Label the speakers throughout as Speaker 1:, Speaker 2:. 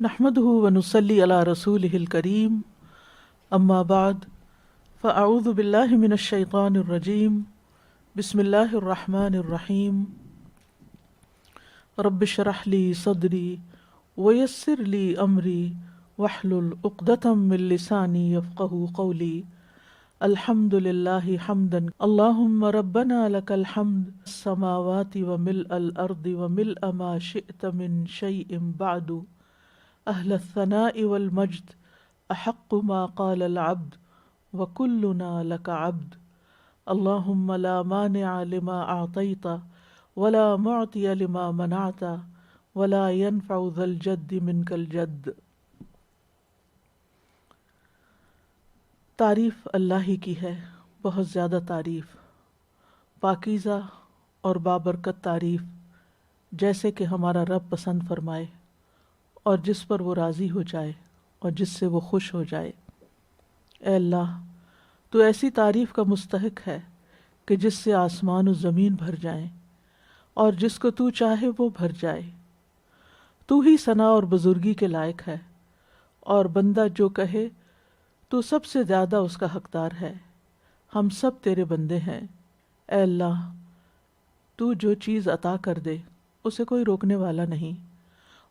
Speaker 1: نحمده ونصلي على رسوله الكريم اما بعد فاعوذ بالله من الشيطان الرجيم بسم الله الرحمن الرحيم رب اشرح لي صدري ويسر لي امري واحلل عقدة من لساني يفقهوا قولي الحمد لله حمدا اللهم ربنا لك الحمد السماوات وملء الارض وملء ما شئت من شيء بعد اہل الثناء والمجد احق ما قال العبد وكلنا لك عبد اللهم لا مانع لما اعطيت ولا معطي لما منعت ولا ينفع ذا الجد منك الجد۔ تعریف اللہ ہی کی ہے، بہت زیادہ تعریف، پاکیزہ اور بابرکت تعریف، جیسے کہ ہمارا رب پسند فرمائے اور جس پر وہ راضی ہو جائے اور جس سے وہ خوش ہو جائے۔ اے اللہ، تو ایسی تعریف کا مستحق ہے کہ جس سے آسمان و زمین بھر جائیں اور جس کو تو چاہے وہ بھر جائے۔ تو ہی ثنا اور بزرگی کے لائق ہے، اور بندہ جو کہے تو سب سے زیادہ اس کا حقدار ہے۔ ہم سب تیرے بندے ہیں۔ اے اللہ، تو جو چیز عطا کر دے اسے کوئی روکنے والا نہیں،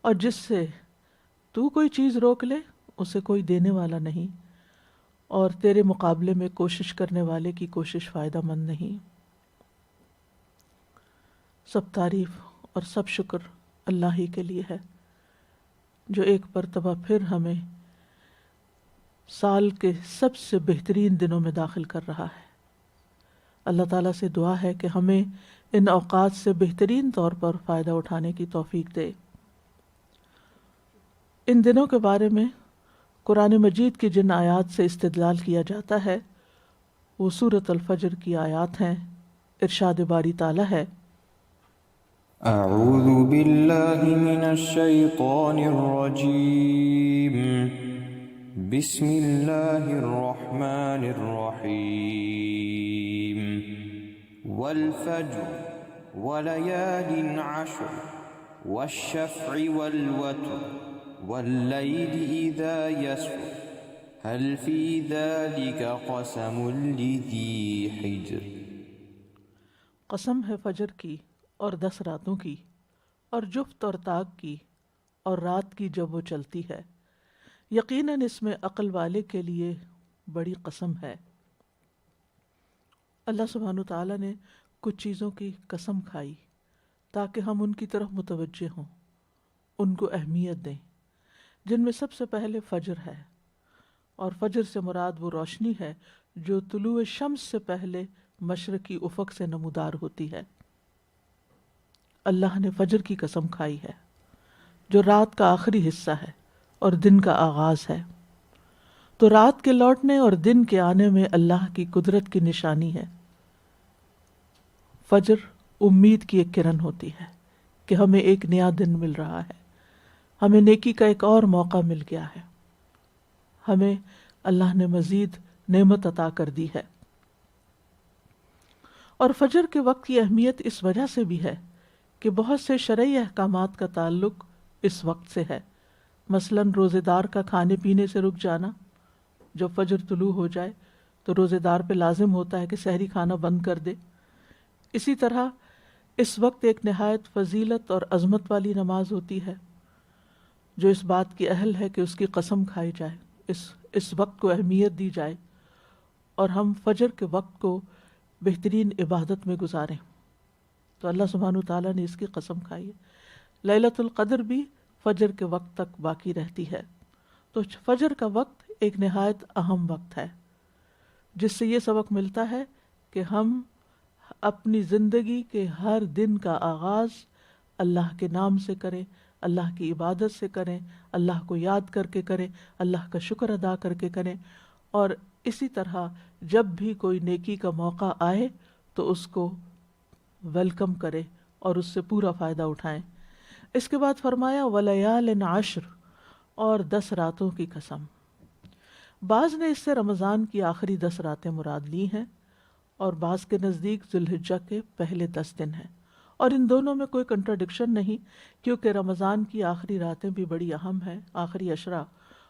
Speaker 1: اور جس سے تو کوئی چیز روک لے اسے کوئی دینے والا نہیں، اور تیرے مقابلے میں کوشش کرنے والے کی کوشش فائدہ مند نہیں۔ سب تعریف اور سب شکر اللہ ہی کے لیے ہے، جو ایک مرتبہ پھر ہمیں سال کے سب سے بہترین دنوں میں داخل کر رہا ہے۔ اللہ تعالیٰ سے دعا ہے کہ ہمیں ان اوقات سے بہترین طور پر فائدہ اٹھانے کی توفیق دے۔ ان دنوں کے بارے میں قرآن مجید کی جن آیات سے استدلال کیا جاتا ہے وہ سورۃ الفجر کی آیات ہیں۔ ارشاد باری تعالیٰ ہے،
Speaker 2: اعوذ باللہ من الشیطان الرجیم، بسم اللہ الرحمن الرحیم، والفجر وليال عشر والشفع والوتر واللیل اذا یسر هل فی ذلک قسم لذی حجر۔
Speaker 1: قسم ہے فجر کی اور 10 راتوں کی، اور جفت اور طاق کی، اور رات کی جب وہ چلتی ہے، یقیناً اس میں عقل والے کے لیے بڑی قسم ہے۔ اللہ سبحانہ وتعالیٰ نے کچھ چیزوں کی قسم کھائی تاکہ ہم ان کی طرف متوجہ ہوں، ان کو اہمیت دیں، جن میں سب سے پہلے فجر ہے، اور فجر سے مراد وہ روشنی ہے جو طلوع شمس سے پہلے مشرقی افق سے نمودار ہوتی ہے۔ اللہ نے فجر کی قسم کھائی ہے جو رات کا آخری حصہ ہے اور دن کا آغاز ہے۔ تو رات کے لوٹنے اور دن کے آنے میں اللہ کی قدرت کی نشانی ہے۔ فجر امید کی ایک کرن ہوتی ہے کہ ہمیں ایک نیا دن مل رہا ہے، ہمیں نیکی کا ایک اور موقع مل گیا ہے، ہمیں اللہ نے مزید نعمت عطا کر دی ہے۔ اور فجر کے وقت کی اہمیت اس وجہ سے بھی ہے کہ بہت سے شرعی احکامات کا تعلق اس وقت سے ہے۔ مثلاً روزے دار کا کھانے پینے سے رک جانا، جب فجر طلوع ہو جائے تو روزے دار پہ لازم ہوتا ہے کہ سحری کھانا بند کر دے۔ اسی طرح اس وقت ایک نہایت فضیلت اور عظمت والی نماز ہوتی ہے جو اس بات کی اہل ہے کہ اس کی قسم کھائی جائے، اس وقت کو اہمیت دی جائے، اور ہم فجر کے وقت کو بہترین عبادت میں گزاریں۔ تو اللہ سبحانہ وتعالیٰ نے اس کی قسم کھائی ہے۔ لیلۃ القدر بھی فجر کے وقت تک باقی رہتی ہے۔ تو فجر کا وقت ایک نہایت اہم وقت ہے، جس سے یہ سبق ملتا ہے کہ ہم اپنی زندگی کے ہر دن کا آغاز اللہ کے نام سے کریں، اللہ کی عبادت سے کریں، اللہ کو یاد کر کے کریں، اللہ کا شکر ادا کر کے کریں، اور اسی طرح جب بھی کوئی نیکی کا موقع آئے تو اس کو ویلکم کرے اور اس سے پورا فائدہ اٹھائیں۔ اس کے بعد فرمایا وَلَيَالٍ عَشْرٍ، اور 10 راتوں کی قسم۔ بعض نے اس سے رمضان کی آخری 10 راتیں مراد لی ہیں، اور بعض کے نزدیک ذوالحجہ کے پہلے 10 دن ہیں، اور ان دونوں میں کوئی کنٹراڈکشن نہیں، کیونکہ رمضان کی آخری راتیں بھی بڑی اہم ہیں، آخری عشرہ،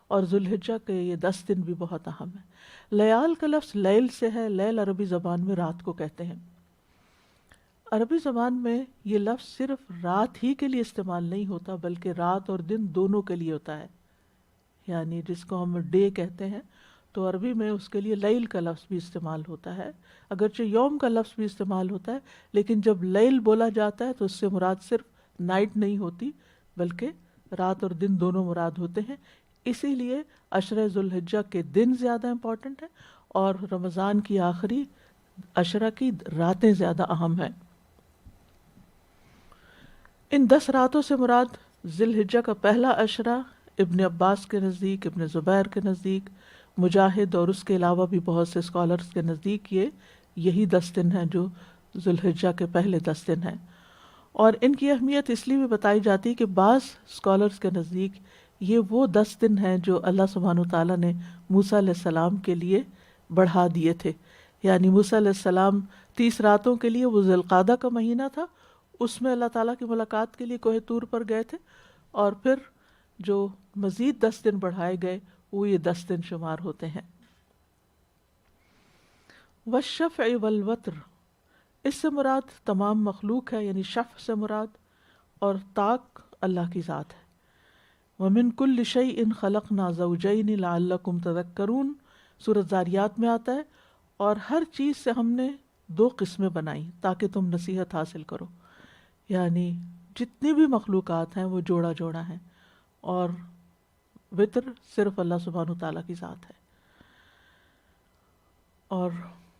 Speaker 1: اور ذوالحجہ کے یہ 10 دن بھی بہت اہم ہیں۔ لیال کا لفظ لیل سے ہے، لیل عربی زبان میں رات کو کہتے ہیں۔ عربی زبان میں یہ لفظ صرف رات ہی کے لیے استعمال نہیں ہوتا، بلکہ رات اور دن دونوں کے لیے ہوتا ہے، یعنی جس کو ہم ڈے کہتے ہیں تو عربی میں اس کے لیے لیل کا لفظ بھی استعمال ہوتا ہے، اگرچہ یوم کا لفظ بھی استعمال ہوتا ہے، لیکن جب لیل بولا جاتا ہے تو اس سے مراد صرف نائٹ نہیں ہوتی، بلکہ رات اور دن دونوں مراد ہوتے ہیں۔ اسی لیے عشرہ ذوالحجہ کے دن زیادہ امپورٹنٹ ہیں اور رمضان کی آخری عشرہ کی راتیں زیادہ اہم ہیں۔ ان 10 راتوں سے مراد ذی الحجہ کا پہلا عشرہ ابن عباس کے نزدیک، ابن زبیر کے نزدیک، مجاہد اور اس کے علاوہ بھی بہت سے اسکالرز کے نزدیک یہی 10 دن ہیں جو ذی الحجہ کے پہلے 10 دن ہیں۔ اور ان کی اہمیت اس لیے بھی بتائی جاتی ہے کہ بعض اسکالرز کے نزدیک یہ وہ 10 دن ہیں جو اللہ سبحانہ وتعالیٰ نے موسیٰ علیہ السلام کے لیے بڑھا دیے تھے، یعنی موسیٰ علیہ السلام 30 راتوں کے لیے، وہ ذی القعدہ کا مہینہ تھا، اس میں اللہ تعالیٰ کی ملاقات کے لیے کوہ طور پر گئے تھے، اور پھر جو مزید 10 دن بڑھائے گئے وہ یہ 10 دن شمار ہوتے ہیں۔ والشفع والوتر، اس سے مراد تمام مخلوق ہے، یعنی شفع سے مراد، اور طاق اللہ کی ذات ہے۔ وَمِن كُلِّ شَيْءٍ خَلَقْنَا زَوْجَيْنِ لَعَلَّكُمْ تَذَكَّرُونَ، سورۃ زاریات میں آتا ہے، اور ہر چیز سے ہم نے 2 قسمیں بنائی تاکہ تم نصیحت حاصل کرو، یعنی جتنی بھی مخلوقات ہیں وہ جوڑا جوڑا ہیں، اور وطر صرف اللہ سبحانہ وتعالیٰ کی ذات ہے۔ اور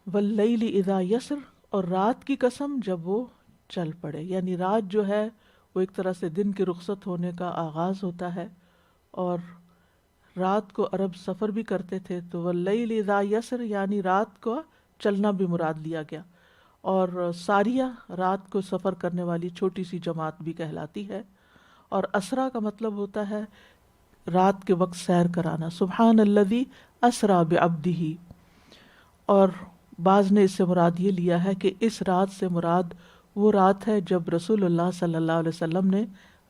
Speaker 1: واللیل اذا یسر، اور رات کی قسم جب وہ چل پڑے، یعنی رات جو ہے وہ ایک طرح سے دن کے رخصت ہونے کا آغاز ہوتا ہے، اور رات کو عرب سفر بھی کرتے تھے، تو واللیل اذا یسر یعنی رات کو چلنا بھی مراد لیا گیا، اور ساریہ رات کو سفر کرنے والی چھوٹی سی جماعت بھی کہلاتی ہے، اور اسرا کا مطلب ہوتا ہے رات کے وقت سیر کرانا، سبحان الذی اسرا بعبدہ، اور بعض نے اس سے مراد یہ لیا ہے کہ اس رات سے مراد وہ رات ہے جب رسول اللہ صلی اللہ علیہ وسلم نے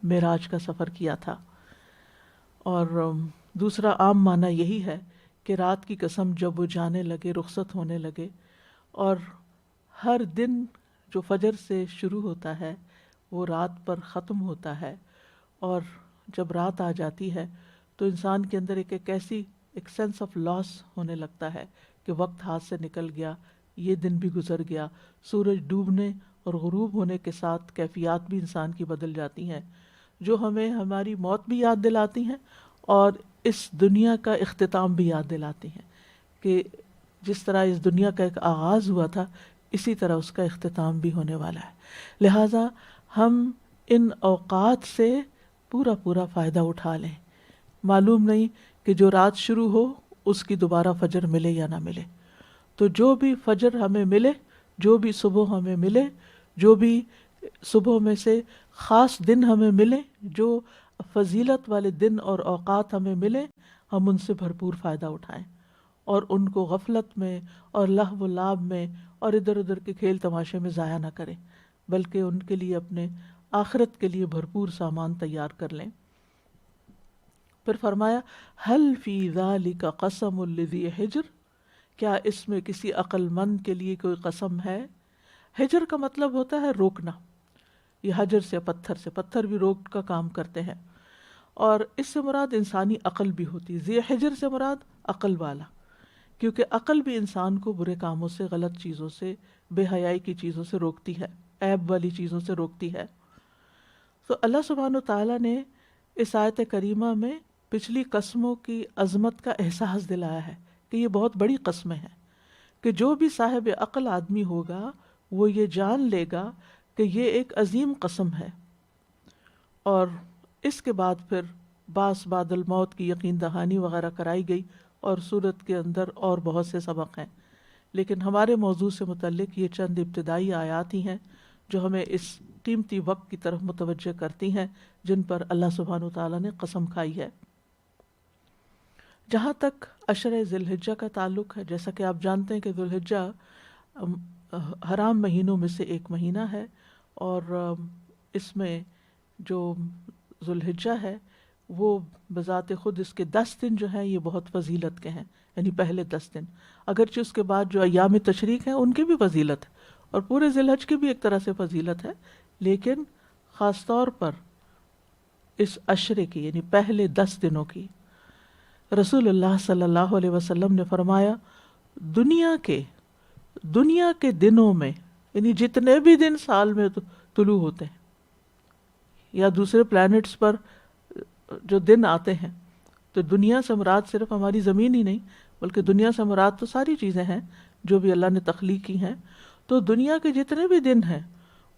Speaker 1: معراج کا سفر کیا تھا، اور دوسرا عام معنی یہی ہے کہ رات کی قسم جب وہ جانے لگے، رخصت ہونے لگے، اور ہر دن جو فجر سے شروع ہوتا ہے وہ رات پر ختم ہوتا ہے، اور جب رات آ جاتی ہے تو انسان کے اندر ایک سینس آف لاس ہونے لگتا ہے کہ وقت ہاتھ سے نکل گیا، یہ دن بھی گزر گیا۔ سورج ڈوبنے اور غروب ہونے کے ساتھ کیفیات بھی انسان کی بدل جاتی ہیں، جو ہمیں ہماری موت بھی یاد دلاتی ہیں اور اس دنیا کا اختتام بھی یاد دلاتی ہیں، کہ جس طرح اس دنیا کا ایک آغاز ہوا تھا اسی طرح اس کا اختتام بھی ہونے والا ہے۔ لہٰذا ہم ان اوقات سے پورا فائدہ اٹھا لیں۔ معلوم نہیں کہ جو رات شروع ہو اس کی دوبارہ فجر ملے یا نہ ملے، تو جو بھی فجر ہمیں ملے، جو بھی صبح ہمیں ملے، جو بھی صبح میں سے خاص دن ہمیں ملے، جو فضیلت والے دن اور اوقات ہمیں ملے، ہم ان سے بھرپور فائدہ اٹھائیں اور ان کو غفلت میں اور لہو و لعب میں اور ادھر ادھر کے کھیل تماشے میں ضائع نہ کریں، بلکہ ان کے لیے اپنے آخرت کے لیے بھرپور سامان تیار کر لیں۔ پھر فرمایا هل فی ذلک قسم لذی حجر، کیا اس میں کسی عقل مند کے لیے کوئی قسم ہے؟ حجر کا مطلب ہوتا ہے روکنا، یہ حجر سے پتھر بھی روک کا کام کرتے ہیں، اور اس سے مراد انسانی عقل بھی ہوتی ہے۔ ذی حجر سے مراد عقل والا، کیونکہ عقل بھی انسان کو برے کاموں سے، غلط چیزوں سے، بے حیائی کی چیزوں سے روکتی ہے، عیب والی چیزوں سے روکتی ہے۔ تو اللہ سبحانہ وتعالیٰ نے اس آیت کریمہ میں پچھلی قسموں کی عظمت کا احساس دلایا ہے کہ یہ بہت بڑی قسمیں ہیں، کہ جو بھی صاحب عقل آدمی ہوگا وہ یہ جان لے گا کہ یہ ایک عظیم قسم ہے۔ اور اس کے بعد پھر باس بعد الموت کی یقین دہانی وغیرہ کرائی گئی، اور سورت کے اندر اور بہت سے سبق ہیں، لیکن ہمارے موضوع سے متعلق یہ چند ابتدائی آیات ہی ہیں جو ہمیں اس قیمتی وقت کی طرف متوجہ کرتی ہیں جن پر اللہ سبحانہ وتعالیٰ نے قسم کھائی ہے۔ جہاں تک عشرہ ذی الحجہ کا تعلق ہے، جیسا کہ آپ جانتے ہیں کہ ذی الحجہ حرام مہینوں میں سے ایک مہینہ ہے، اور اس میں جو ذوالحجہ ہے وہ بذات خود اس کے 10 دن جو ہیں یہ بہت فضیلت کے ہیں، یعنی پہلے 10 دن، اگرچہ اس کے بعد جو ایام تشریق ہیں ان کی بھی فضیلت ہے اور پورے ذی الحج کی بھی ایک طرح سے فضیلت ہے، لیکن خاص طور پر اس عشرے کی یعنی پہلے 10 دنوں کی۔ رسول اللہ صلی اللہ علیہ وسلم نے فرمایا دنیا کے دنوں میں، یعنی جتنے بھی دن سال میں طلوع ہوتے ہیں یا دوسرے پلانٹس پر جو دن آتے ہیں، تو دنیا سے مراد صرف ہماری زمین ہی نہیں بلکہ دنیا سے مراد تو ساری چیزیں ہیں جو بھی اللہ نے تخلیق کی ہیں، تو دنیا کے جتنے بھی دن ہیں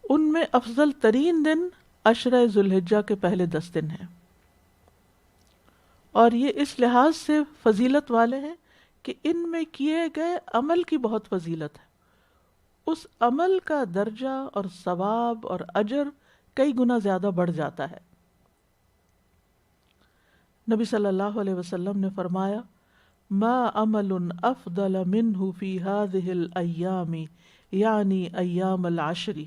Speaker 1: ان میں افضل ترین دن عشرہ ذوالحجہ کے پہلے 10 دن ہیں، اور یہ اس لحاظ سے فضیلت والے ہیں کہ ان میں کیے گئے عمل کی بہت فضیلت ہے، اس عمل کا درجہ اور ثواب اور اجر کئی گنا زیادہ بڑھ جاتا ہے۔ نبی صلی اللہ علیہ وسلم نے فرمایا ما عمل افضل منہ فی هذه الایام یعنی ایام العشر،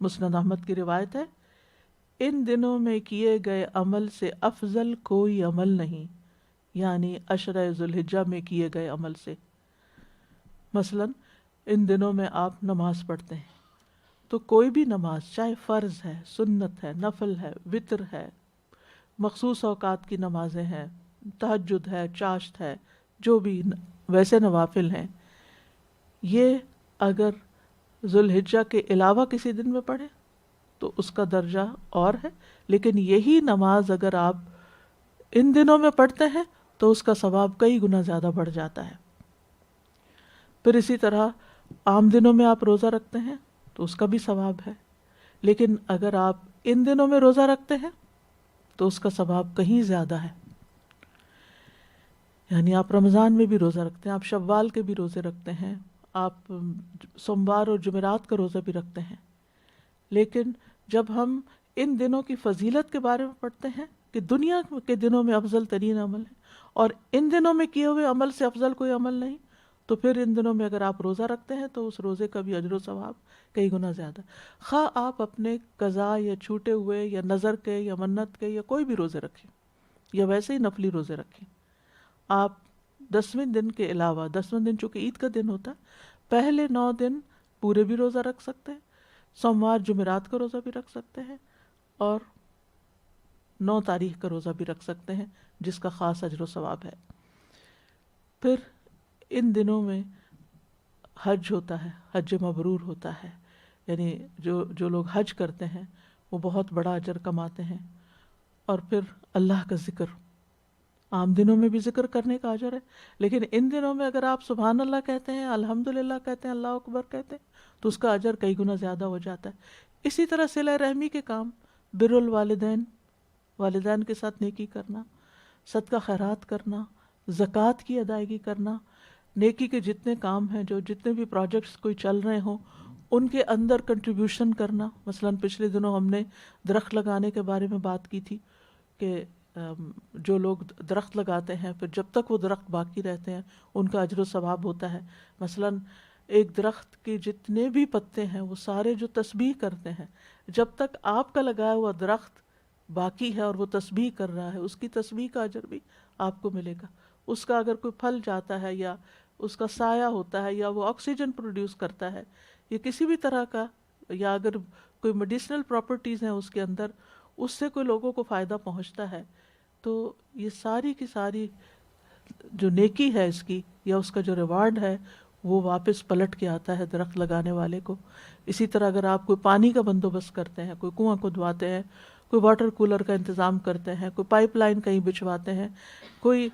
Speaker 1: مسند احمد کی روایت ہے، ان دنوں میں کیے گئے عمل سے افضل کوئی عمل نہیں، یعنی عشرہ ذوالحجہ میں کیے گئے عمل سے۔ مثلا ان دنوں میں آپ نماز پڑھتے ہیں تو کوئی بھی نماز، چاہے فرض ہے، سنت ہے، نفل ہے، وتر ہے، مخصوص اوقات کی نمازیں ہیں، تہجد ہے، چاشت ہے، جو بھی ویسے نوافل ہیں، یہ اگر ذوالحجہ کے علاوہ کسی دن میں پڑھیں تو اس کا درجہ اور ہے، لیکن یہی نماز اگر آپ ان دنوں میں پڑھتے ہیں تو اس کا ثواب کئی گنا زیادہ بڑھ جاتا ہے۔ پھر اسی طرح عام دنوں میں آپ روزہ رکھتے ہیں تو اس کا بھی ثواب ہے، لیکن اگر آپ ان دنوں میں روزہ رکھتے ہیں تو اس کا ثواب کہیں زیادہ ہے۔ یعنی آپ رمضان میں بھی روزہ رکھتے ہیں، آپ شوال کے بھی روزے رکھتے ہیں، آپ سوموار اور جمعرات کا روزہ بھی رکھتے ہیں، لیکن جب ہم ان دنوں کی فضیلت کے بارے میں پڑھتے ہیں کہ دنیا کے دنوں میں افضل ترین عمل ہے اور ان دنوں میں کیے ہوئے عمل سے افضل کوئی عمل نہیں، تو پھر ان دنوں میں اگر آپ روزہ رکھتے ہیں تو اس روزے کا بھی اجر و ثواب کئی گنا زیادہ، خواہ آپ اپنے قضا یا چھوٹے ہوئے یا نظر کے یا منت کے یا کوئی بھی روزے رکھیں یا ویسے ہی نفلی روزے رکھیں۔ آپ 10ویں دن کے علاوہ، 10واں دن چونکہ عید کا دن ہوتا ہے، پہلے 9 دن پورے بھی روزہ رکھ سکتے ہیں، سوموار جمعرات کا روزہ بھی رکھ سکتے ہیں اور 9 تاریخ کا روزہ بھی رکھ سکتے ہیں جس کا خاص اجر و ثواب ہے۔ پھر ان دنوں میں حج ہوتا ہے، حج مبرور ہوتا ہے، یعنی جو لوگ حج کرتے ہیں وہ بہت بڑا اجر کماتے ہیں، اور پھر اللہ کا ذکر، عام دنوں میں بھی ذکر کرنے کا اجر ہے، لیکن ان دنوں میں اگر آپ سبحان اللہ کہتے ہیں، الحمدللہ کہتے ہیں، اللہ اکبر کہتے ہیں تو اس کا اجر کئی گنا زیادہ ہو جاتا ہے۔ اسی طرح صلہ رحمی کے کام، بر الوالدین، والدین کے ساتھ نیکی کرنا، صدقہ خیرات کرنا، زکوٰۃ کی ادائیگی کرنا، نیکی کے جتنے کام ہیں، جو جتنے بھی پروجیکٹس کوئی چل رہے ہوں ان کے اندر کنٹریبیوشن کرنا۔ مثلا پچھلے دنوں ہم نے درخت لگانے کے بارے میں بات کی تھی کہ جو لوگ درخت لگاتے ہیں پھر جب تک وہ درخت باقی رہتے ہیں ان کا اجر و ثواب ہوتا ہے۔ مثلا ایک درخت کے جتنے بھی پتے ہیں وہ سارے جو تسبیح کرتے ہیں، جب تک آپ کا لگایا ہوا درخت باقی ہے اور وہ تسبیح کر رہا ہے، اس کی تسبیح کا اجر بھی آپ کو ملے گا۔ اس کا اگر کوئی پھل جاتا ہے یا اس کا سایہ ہوتا ہے یا وہ آکسیجن پروڈیوس کرتا ہے یا کسی بھی طرح کا، یا اگر کوئی میڈیسنل پراپرٹیز ہیں اس کے اندر، اس سے کوئی لوگوں کو فائدہ پہنچتا ہے، تو یہ ساری کی ساری جو نیکی ہے اس کی یا اس کا جو ریوارڈ ہے وہ واپس پلٹ کے آتا ہے درخت لگانے والے کو۔ اسی طرح اگر آپ کوئی پانی کا بندوبست کرتے ہیں، کوئی کنواں کھدواتے ہیں، کوئی واٹر کولر کا انتظام کرتے ہیں، کوئی پائپ لائن کہیں بچھواتے ہیں، کوئی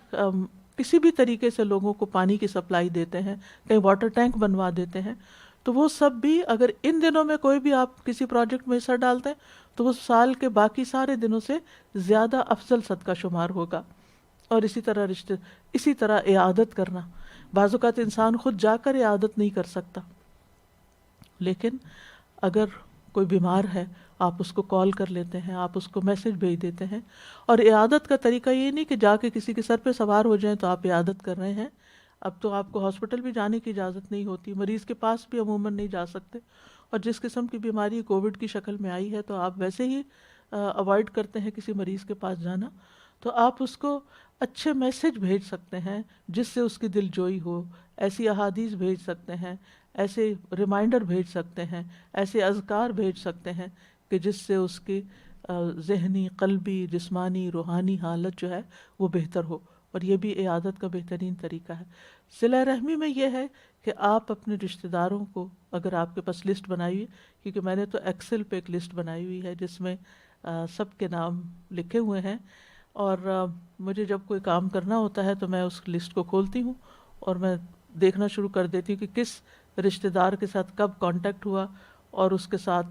Speaker 1: کسی بھی طریقے سے لوگوں کو پانی کی سپلائی دیتے ہیں، کہیں واٹر ٹینک بنوا دیتے ہیں، تو وہ سب بھی اگر ان دنوں میں کوئی بھی آپ کسی پروجیکٹ میں حصہ ڈالتے ہیں تو وہ سال کے باقی سارے دنوں سے زیادہ افضل صدقہ شمار ہوگا۔ اور اسی طرح اعادت کرنا، بعض اوقات انسان خود جا کر اعادت نہیں کر سکتا، لیکن اگر کوئی بیمار ہے آپ اس کو کال کر لیتے ہیں، آپ اس کو میسج بھیج دیتے ہیں۔ اور اعادت کا طریقہ یہ نہیں کہ جا کے کسی کے سر پہ سوار ہو جائیں تو آپ اعادت کر رہے ہیں۔ اب تو آپ کو ہاسپٹل بھی جانے کی اجازت نہیں ہوتی، مریض کے پاس بھی عموماً نہیں جا سکتے، اور جس قسم کی بیماری کووڈ کی شکل میں آئی ہے تو آپ ویسے ہی اوائڈ کرتے ہیں کسی مریض کے پاس جانا، تو آپ اس کو اچھے میسج بھیج سکتے ہیں جس سے اس کی دل جوئی ہو، ایسی احادیث بھیج سکتے ہیں، ایسے ریمائنڈر بھیج سکتے ہیں، ایسے اذکار بھیج سکتے ہیں کہ جس سے اس کی ذہنی، قلبی، جسمانی، روحانی حالت جو ہے وہ بہتر ہو، اور یہ بھی عیادت کا بہترین طریقہ ہے۔ صلہ رحمی میں یہ ہے کہ آپ اپنے رشتہ داروں کو، اگر آپ کے پاس لسٹ بنائی ہوئی، کیونکہ میں نے تو ایکسل پہ ایک لسٹ بنائی ہوئی ہے جس میں سب کے نام لکھے ہوئے ہیں، اور مجھے جب کوئی کام کرنا ہوتا ہے تو میں اس لسٹ کو کھولتی ہوں اور میں دیکھنا شروع کر دیتی ہوں کہ کس رشتہ دار کے ساتھ کب کانٹیکٹ ہوا اور اس کے ساتھ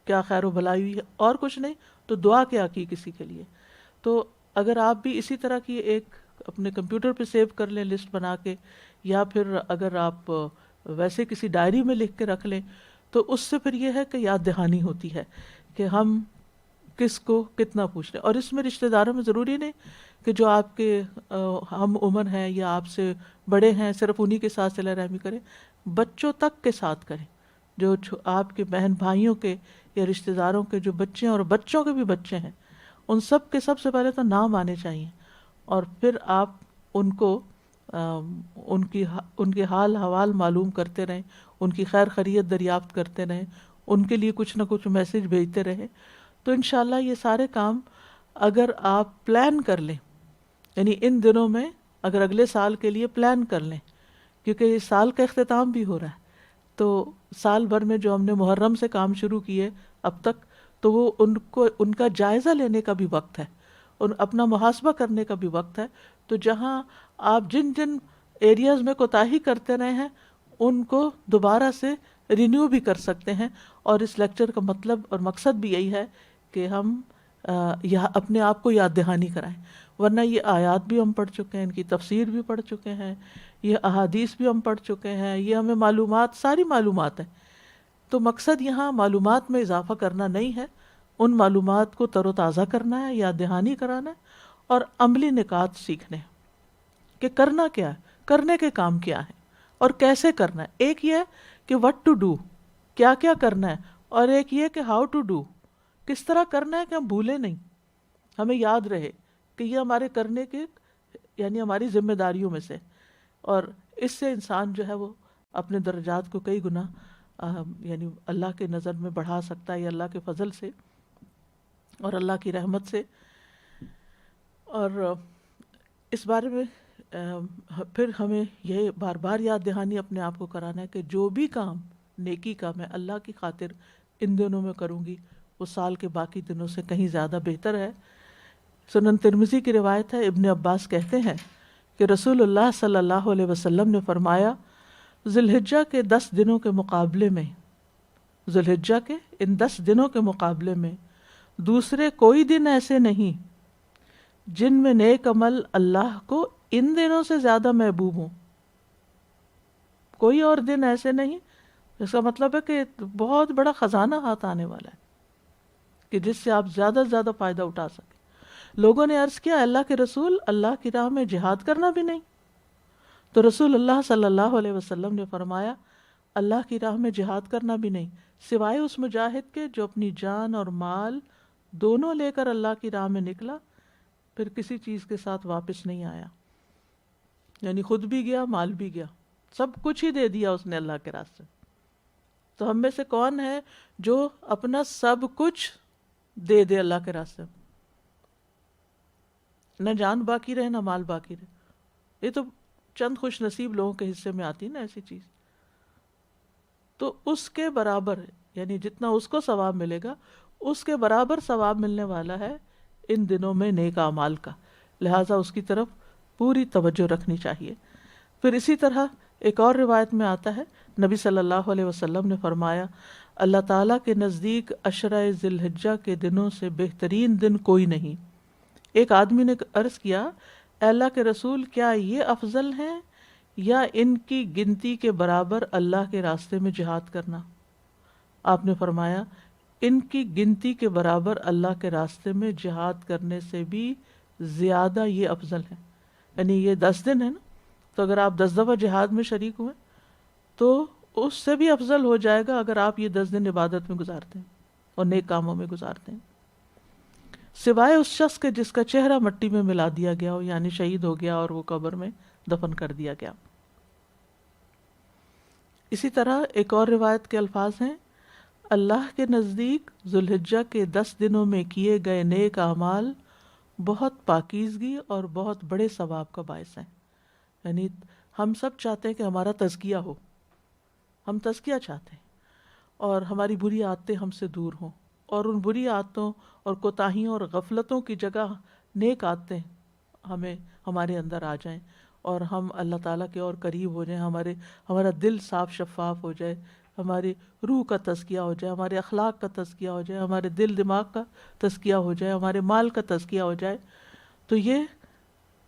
Speaker 1: کیا خیر و بھلائی ہوئی ہے، اور کچھ نہیں تو دعا کیا کی کسی کے لیے۔ تو اگر آپ بھی اسی طرح کی ایک اپنے کمپیوٹر پہ سیو کر لیں لسٹ بنا کے، یا پھر اگر آپ ویسے کسی ڈائری میں لکھ کے رکھ لیں، تو اس سے پھر یہ ہے کہ یاد دہانی ہوتی ہے کہ ہم کس کو کتنا پوچھ لیں۔ اور اس میں رشتہ داروں میں ضروری نہیں کہ جو آپ کے ہم عمر ہیں یا آپ سے بڑے ہیں صرف انہی کے ساتھ صلہ رحمی کریں، بچوں تک کے ساتھ کریں، جو آپ کے بہن بھائیوں کے یا رشتہ داروں کے جو بچے ہیں اور بچوں کے بھی بچے ہیں، ان سب کے سب سے پہلے تو نام آنے چاہیے، اور پھر آپ ان کو ان کے حال حوال معلوم کرتے رہیں، ان کی خیر خیریت دریافت کرتے رہیں، ان کے لیے کچھ نہ کچھ میسج بھیجتے رہیں۔ تو انشاءاللہ یہ سارے کام اگر آپ پلان کر لیں، یعنی ان دنوں میں اگر اگلے سال کے لیے پلان کر لیں، کیونکہ اس سال کا اختتام بھی ہو رہا ہے، تو سال بھر میں جو ہم نے محرم سے کام شروع کیے اب تک، تو وہ ان کا جائزہ لینے کا بھی وقت ہے، اپنا محاسبہ کرنے کا بھی وقت ہے۔ تو جہاں آپ جن جن ایریاز میں کوتاہی کرتے رہے ہیں ان کو دوبارہ سے رینیو بھی کر سکتے ہیں، اور اس لیکچر کا مطلب اور مقصد بھی یہی ہے کہ ہم اپنے آپ کو یاد دہانی کرائیں، ورنہ یہ آیات بھی ہم پڑھ چکے ہیں، ان کی تفسیر بھی پڑھ چکے ہیں، یہ احادیث بھی ہم پڑھ چکے ہیں، یہ ہمیں معلومات، ساری معلومات ہیں۔ تو مقصد یہاں معلومات میں اضافہ کرنا نہیں ہے، ان معلومات کو تر و تازہ کرنا ہے، یاد دہانی کرانا ہے، اور عملی نکات سیکھنے ہیں کہ کرنا کیا ہے، کرنے کے کام کیا ہیں اور کیسے کرنا ہے۔ ایک یہ ہے کہ what to do، کیا کیا کرنا ہے، اور ایک یہ کہ how to do، کس طرح کرنا ہے کہ ہم بھولیں نہیں، ہمیں یاد رہے کہ یہ ہمارے کرنے کے، یعنی ہماری ذمہ داریوں میں سے، اور اس سے انسان جو ہے وہ اپنے درجات کو کئی گنا یعنی اللہ کے نظر میں بڑھا سکتا ہے، یا اللہ کے فضل سے اور اللہ کی رحمت سے۔ اور اس بارے میں پھر ہمیں یہ بار بار یاد دہانی اپنے آپ کو کرانا ہے کہ جو بھی کام نیکی کا میں اللہ کی خاطر ان دنوں میں کروں گی وہ سال کے باقی دنوں سے کہیں زیادہ بہتر ہے۔ سنن ترمذی کی روایت ہے، ابن عباس کہتے ہیں کہ رسول اللہ صلی اللہ علیہ وسلم نے فرمایا، ذی الحجہ کے 10 دنوں کے مقابلے میں، ذی الحجہ کے ان 10 دنوں کے مقابلے میں دوسرے کوئی دن ایسے نہیں جن میں نیک عمل اللہ کو ان دنوں سے زیادہ محبوب ہوں۔ کوئی اور دن ایسے نہیں، اس کا مطلب ہے کہ بہت بڑا خزانہ ہاتھ آنے والا ہے کہ جس سے آپ زیادہ سے زیادہ فائدہ اٹھا سکیں۔ لوگوں نے عرض کیا، اللہ کے رسول، اللہ کی راہ میں جہاد کرنا بھی نہیں؟ تو رسول اللہ صلی اللہ علیہ وسلم نے فرمایا، اللہ کی راہ میں جہاد کرنا بھی نہیں، سوائے اس مجاہد کے جو اپنی جان اور مال دونوں لے کر اللہ کی راہ میں نکلا، پھر کسی چیز کے ساتھ واپس نہیں آیا، یعنی خود بھی گیا، مال بھی گیا، سب کچھ ہی دے دیا اس نے اللہ کے راستے۔ تو ہم میں سے کون ہے جو اپنا سب کچھ دے دے اللہ کے راستے میں؟ نہ جان باقی رہے، نہ مال باقی رہے۔ یہ تو چند خوش نصیب لوگوں کے حصے میں آتی نا ایسی چیز۔ تو اس کے برابر، یعنی جتنا اس کو ثواب ملے گا اس کے برابر ثواب ملنے والا ہے ان دنوں میں نیک اعمال کا، لہٰذا اس کی طرف پوری توجہ رکھنی چاہیے۔ پھر اسی طرح ایک اور روایت میں آتا ہے، نبی صلی اللہ علیہ وسلم نے فرمایا، اللہ تعالیٰ کے نزدیک عشرہ ذی الحجہ کے دنوں سے بہترین دن کوئی نہیں۔ ایک آدمی نے عرض کیا، اے اللہ کے رسول، کیا یہ افضل ہیں یا ان کی گنتی کے برابر اللہ کے راستے میں جہاد کرنا؟ آپ نے فرمایا، ان کی گنتی کے برابر اللہ کے راستے میں جہاد کرنے سے بھی زیادہ یہ افضل ہے۔ یعنی یہ 10 دن ہے نا، تو اگر آپ 10 دفعہ جہاد میں شریک ہوئے تو اس سے بھی افضل ہو جائے گا اگر آپ یہ 10 دن عبادت میں گزارتے ہیں اور نیک کاموں میں گزارتے ہیں، سوائے اس شخص کے جس کا چہرہ مٹی میں ملا دیا گیا ہو، یعنی شہید ہو گیا اور وہ قبر میں دفن کر دیا گیا۔ اسی طرح ایک اور روایت کے الفاظ ہیں، اللہ کے نزدیک ذوالحجہ کے 10 دنوں میں کیے گئے نیک اعمال بہت پاکیزگی اور بہت بڑے ثواب کا باعث ہیں۔ یعنی ہم سب چاہتے ہیں کہ ہمارا تزکیہ ہو، ہم تزکیہ چاہتے ہیں اور ہماری بری عادتیں ہم سے دور ہوں، اور ان بری عادتوں اور کوتاہیوں اور غفلتوں کی جگہ نیک عادتیں ہمارے اندر آ جائیں اور ہم اللہ تعالیٰ کے اور قریب ہو جائیں، ہمارا دل صاف شفاف ہو جائے، ہماری روح کا تزکیہ ہو جائے، ہمارے اخلاق کا تزکیہ ہو جائے، ہمارے دل دماغ کا تزکیہ ہو جائے، ہمارے مال کا تزکیہ ہو جائے، تو یہ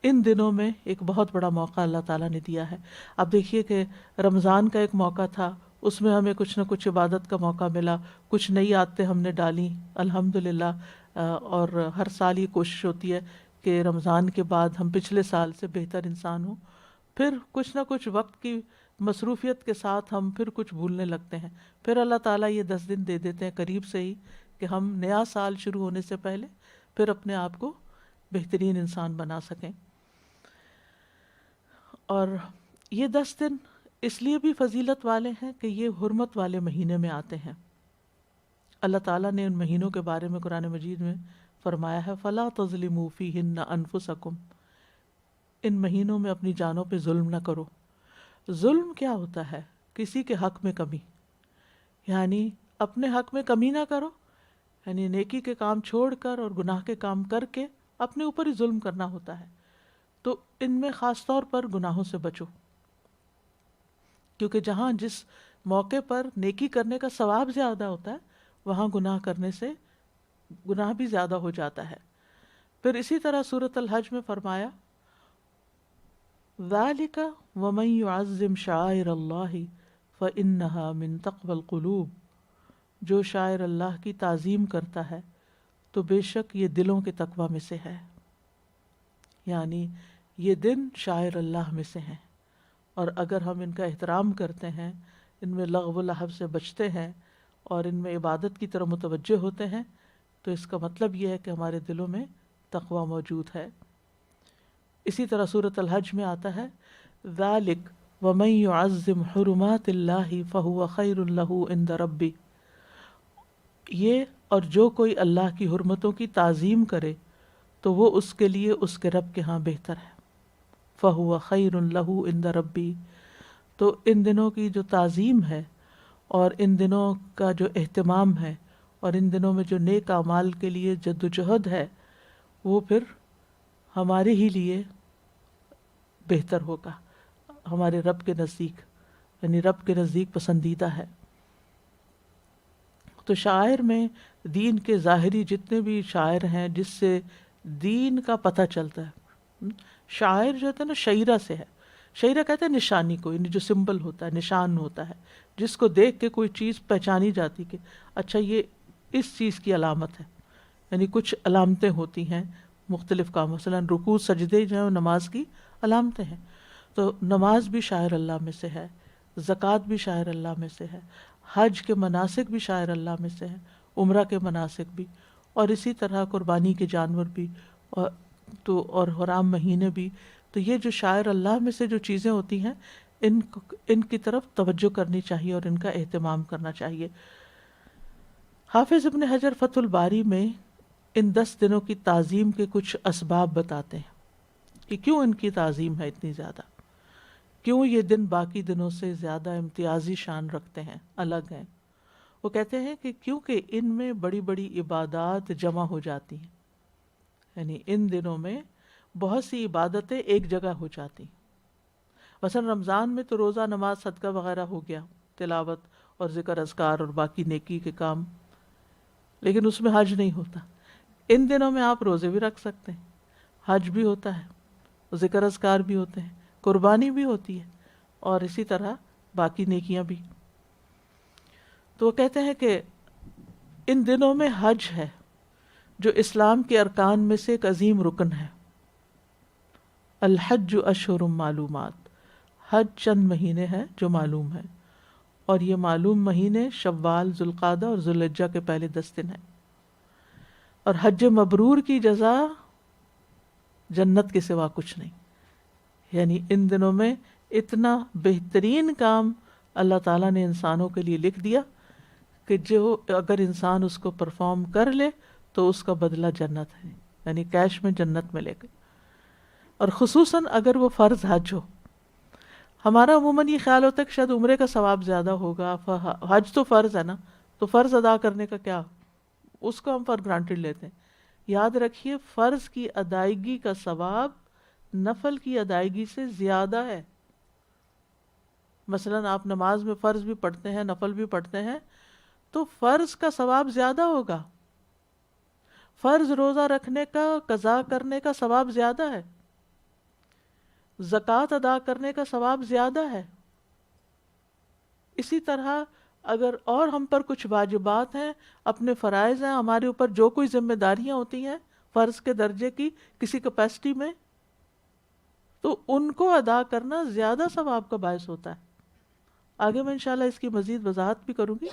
Speaker 1: ان دنوں میں ایک بہت بڑا موقع اللہ تعالیٰ نے دیا ہے۔ اب دیکھیے کہ رمضان کا ایک موقع تھا، اس میں ہمیں کچھ نہ کچھ عبادت کا موقع ملا، کچھ نئی عادتیں ہم نے ڈالیں الحمدللہ، اور ہر سال یہ کوشش ہوتی ہے کہ رمضان کے بعد ہم پچھلے سال سے بہتر انسان ہوں۔ پھر کچھ نہ کچھ وقت کی مصروفیت کے ساتھ ہم پھر کچھ بھولنے لگتے ہیں، پھر اللہ تعالیٰ یہ 10 دن دے دیتے ہیں قریب سے ہی کہ ہم نیا سال شروع ہونے سے پہلے پھر اپنے آپ کو بہترین انسان بنا سکیں۔ اور یہ 10 دن اس لیے بھی فضیلت والے ہیں کہ یہ حرمت والے مہینے میں آتے ہیں۔ اللہ تعالیٰ نے ان مہینوں کے بارے میں قرآن مجید میں فرمایا ہے فَلَا تَظْلِمُوا فِيهِنَّ أَنفُسَكُمْ، ان مہینوں میں اپنی جانوں پہ ظلم نہ کرو۔ ظلم کیا ہوتا ہے؟ کسی کے حق میں کمی، یعنی اپنے حق میں کمی نہ کرو، یعنی نیکی کے کام چھوڑ کر اور گناہ کے کام کر کے اپنے اوپر ہی ظلم کرنا ہوتا ہے۔ تو ان میں خاص طور پر گناہوں سے بچو، کیونکہ جہاں جس موقع پر نیکی کرنے کا ثواب زیادہ ہوتا ہے وہاں گناہ کرنے سے گناہ بھی زیادہ ہو جاتا ہے۔ پھر اسی طرح سورۃ الحج میں فرمایا ذَلِكَ وَمَن يُعَظِّمْ شَعَائِرَ اللَّهِ فَإِنَّهَا مِن تَقْوَى الْقُلُوبِ، جو شاعر اللہ کی تعظیم کرتا ہے تو بے شک یہ دلوں کے تقوی میں سے ہے، یعنی یہ دن شاعر اللہ میں سے ہیں، اور اگر ہم ان کا احترام کرتے ہیں، ان میں لغو و لہو سے بچتے ہیں اور ان میں عبادت کی طرف متوجہ ہوتے ہیں، تو اس کا مطلب یہ ہے کہ ہمارے دلوں میں تقوی موجود ہے۔ اسی طرح سورۃ الحج میں آتا ہے ذَلِكَ وَمَن يُعَظِّمْ حُرُمَاتِ اللَّهِ فَهُوَ خَيْرٌ لَهُ عِندَ رَبِّهِ، یہ اور جو کوئی اللہ کی حرمتوں کی تعظیم کرے تو وہ اس کے لیے اس کے رب کے ہاں بہتر ہے۔ فَهُوَ خَيْرٌ لَهُ عِندَ رَبِّهِ، تو ان دنوں کی جو تعظیم ہے اور ان دنوں کا جو اہتمام ہے اور ان دنوں میں جو نیک اعمال کے لیے جد و جہد ہے وہ پھر ہمارے ہی لیے بہتر ہوگا، ہمارے رب کے نزدیک، یعنی رب کے نزدیک پسندیدہ ہے۔ تو شاعر میں دین کے ظاہری جتنے بھی شاعر ہیں جس سے دین کا پتہ چلتا ہے، شاعر جو ہوتا ہے نا شعیرہ سے ہے، شعیرہ کہتے ہیں نشانی کو، یعنی جو سمبل ہوتا ہے، نشان ہوتا ہے، جس کو دیکھ کے کوئی چیز پہچانی جاتی کہ اچھا یہ اس چیز کی علامت ہے، یعنی کچھ علامتیں ہوتی ہیں مختلف کام، مثلا رکوع سجدے جو ہیں نماز کی علامتیں ہیں، تو نماز بھی شاعر اللہ میں سے ہے، زکوٰۃ بھی شاعر اللہ میں سے ہے، حج کے مناسک بھی شاعر اللہ میں سے ہیں، عمرہ کے مناسک بھی، اور اسی طرح قربانی کے جانور بھی، اور حرام مہینے بھی۔ تو یہ جو شاعر اللہ میں سے جو چیزیں ہوتی ہیں ان کی طرف توجہ کرنی چاہیے اور ان کا اہتمام کرنا چاہیے۔ حافظ ابن حجر فتح الباری میں ان 10 دنوں کی تعظیم کے کچھ اسباب بتاتے ہیں کہ کیوں ان کی تعظیم ہے اتنی زیادہ، کیوں یہ دن باقی دنوں سے زیادہ امتیازی شان رکھتے ہیں، الگ ہیں۔ وہ کہتے ہیں کہ کیونکہ ان میں بڑی بڑی عبادات جمع ہو جاتی ہیں، یعنی ان دنوں میں بہت سی عبادتیں ایک جگہ ہو جاتی ہیں۔ مثلا رمضان میں تو روزہ، نماز، صدقہ وغیرہ ہو گیا، تلاوت اور ذکر اذکار اور باقی نیکی کے کام، لیکن اس میں حج نہیں ہوتا۔ ان دنوں میں آپ روزے بھی رکھ سکتے ہیں، حج بھی ہوتا ہے، ذکر اذکار بھی ہوتے ہیں، قربانی بھی ہوتی ہے، اور اسی طرح باقی نیکیاں بھی۔ تو وہ کہتے ہیں کہ ان دنوں میں حج ہے جو اسلام کے ارکان میں سے ایک عظیم رکن ہے۔ الحج اشہر معلومات، حج چند مہینے ہیں جو معلوم ہیں، اور یہ معلوم مہینے شوال، ذوالقعدہ اور ذوالحجہ کے پہلے 10 دن ہیں۔ اور حج مبرور کی جزا جنت کے سوا کچھ نہیں، یعنی ان دنوں میں اتنا بہترین کام اللہ تعالیٰ نے انسانوں کے لیے لکھ دیا کہ جو اگر انسان اس کو پرفارم کر لے تو اس کا بدلہ جنت ہے، یعنی کیش میں جنت ملے گا۔ اور خصوصاً اگر وہ فرض حج ہو۔ ہمارا عموماً یہ خیال ہوتا ہے کہ شاید عمرے کا ثواب زیادہ ہوگا، حج تو فرض ہے نا، تو فرض ادا کرنے کا کیا، اس کو ہم فار گرانٹیڈ لیتے ہیں۔ یاد رکھیے فرض کی ادائیگی کا ثواب نفل کی ادائیگی سے زیادہ ہے۔ مثلاً آپ نماز میں فرض بھی پڑھتے ہیں، نفل بھی پڑھتے ہیں، تو فرض کا ثواب زیادہ ہوگا۔ فرض روزہ رکھنے کا، قضا کرنے کا ثواب زیادہ ہے، زکوٰۃ ادا کرنے کا ثواب زیادہ ہے۔ اسی طرح اگر اور ہم پر کچھ واجبات ہیں، اپنے فرائض ہیں، ہمارے اوپر جو کوئی ذمہ داریاں ہوتی ہیں فرض کے درجے کی کسی کیپیسٹی میں، تو ان کو ادا کرنا زیادہ ثواب کا باعث ہوتا ہے۔ آگے میں انشاءاللہ اس کی مزید وضاحت بھی کروں گی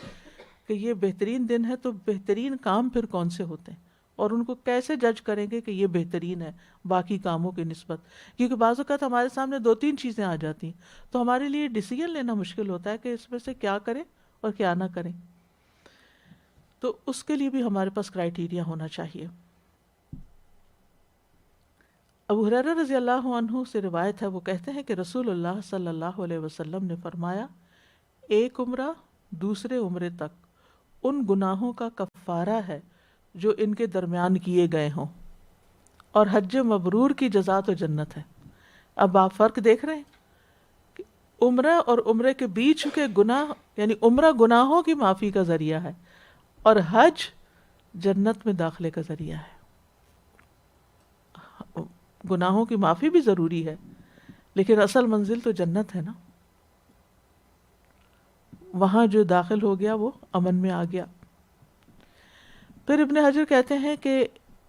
Speaker 1: کہ یہ بہترین دن ہے تو بہترین کام پھر کون سے ہوتے ہیں اور ان کو کیسے جج کریں گے کہ یہ بہترین ہے باقی کاموں کی نسبت، کیونکہ بعض اوقات ہمارے سامنے 2-3 چیزیں آ جاتی ہیں تو ہمارے لیے ڈیسیجن لینا مشکل ہوتا ہے کہ اس میں سے کیا کریں اور کیا نہ کریں، تو اس کے لیے بھی ہمارے پاس کرائیٹیریا ہونا چاہیے۔ ابو ہریرہ رضی اللہ عنہ سے روایت ہے، وہ کہتے ہیں کہ رسول اللہ صلی اللہ علیہ وسلم نے فرمایا، ایک عمرہ دوسرے عمرے تک ان گناہوں کا کفارہ ہے جو ان کے درمیان کیے گئے ہوں، اور حج مبرور کی جزا تو جنت ہے۔ اب آپ فرق دیکھ رہے ہیں کہ عمرہ اور عمرے کے بیچ کے گناہ، یعنی عمرہ گناہوں کی معافی کا ذریعہ ہے اور حج جنت میں داخلے کا ذریعہ ہے۔ گناہوں کی معافی بھی ضروری ہے لیکن اصل منزل تو جنت ہے نا، وہاں جو داخل ہو گیا وہ امن میں آ گیا۔ پھر ابن حجر کہتے ہیں کہ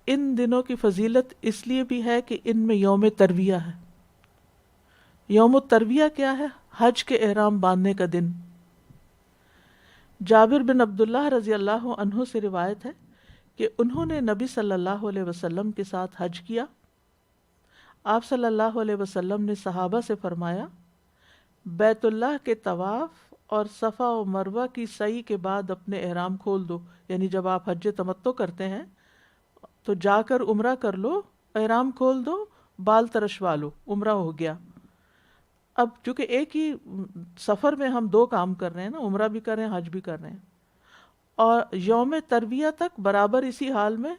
Speaker 1: ان دنوں کی فضیلت اس لیے بھی ہے کہ ان میں یوم ترویہ ہے۔ یوم الترویہ کیا ہے؟ حج کے احرام باندھنے کا دن۔ جابر بن عبداللہ رضی اللہ عنہ سے روایت ہے کہ انہوں نے نبی صلی اللہ علیہ وسلم کے ساتھ حج کیا۔ آپ صلی اللہ علیہ وسلم نے صحابہ سے فرمایا، بیت اللہ کے طواف اور صفا و مروہ کی سعی کے بعد اپنے احرام کھول دو، یعنی جب آپ حج تمتع کرتے ہیں تو جا کر عمرہ کر لو، احرام کھول دو، بال ترشوا لو، عمرہ ہو گیا۔ اب چونکہ ایک ہی سفر میں ہم 2 کام کر رہے ہیں نا، عمرہ بھی کر رہے ہیں، حج بھی کر رہے ہیں، اور یوم ترویہ تک برابر اسی حال میں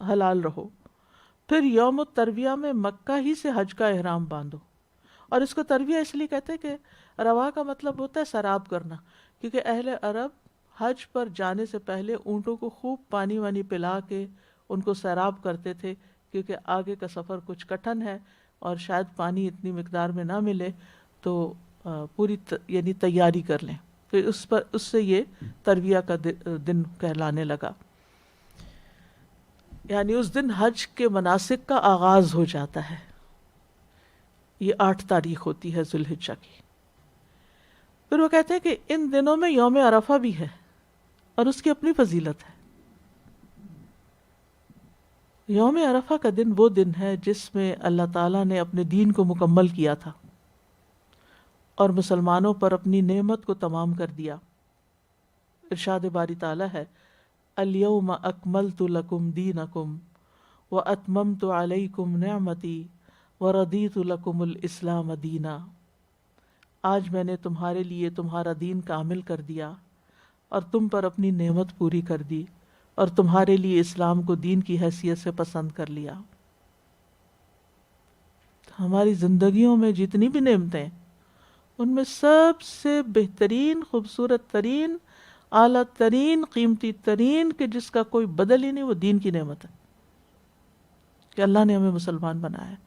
Speaker 1: حلال رہو، پھر یوم الترویہ میں مکہ ہی سے حج کا احرام باندھو۔ اور اس کو ترویہ اس لیے کہتے ہیں کہ روا کا مطلب ہوتا ہے سیراب کرنا، کیونکہ اہل عرب حج پر جانے سے پہلے اونٹوں کو خوب پانی وانی پلا کے ان کو سیراب کرتے تھے، کیونکہ آگے کا سفر کچھ کٹھن ہے اور شاید پانی اتنی مقدار میں نہ ملے، تو پوری یعنی تیاری کر لیں، تو اس سے یہ ترویہ کا دن کہلانے لگا۔ یعنی اس دن حج کے مناسک کا آغاز ہو جاتا ہے۔ یہ 8 تاریخ ہوتی ہے ذوالحجہ کی۔ پھر وہ کہتے ہیں کہ ان دنوں میں یوم عرفہ بھی ہے اور اس کی اپنی فضیلت ہے۔ یوم عرفہ کا دن وہ دن ہے جس میں اللہ تعالیٰ نے اپنے دین کو مکمل کیا تھا اور مسلمانوں پر اپنی نعمت کو تمام کر دیا۔ ارشاد باری تعالیٰ ہے، الیوم اکملت لکم دینکم واتممت علیکم نعمتی وردیت لکم الاسلام دینا۔ آج میں نے تمہارے لیے تمہارا دین کامل کر دیا اور تم پر اپنی نعمت پوری کر دی اور تمہارے لیے اسلام کو دین کی حیثیت سے پسند کر لیا۔ ہماری زندگیوں میں جتنی بھی نعمتیں، ان میں سب سے بہترین، خوبصورت ترین، اعلیٰ ترین، قیمتی ترین، کہ جس کا کوئی بدل ہی نہیں، وہ دین کی نعمت ہے کہ اللہ نے ہمیں مسلمان بنایا ہے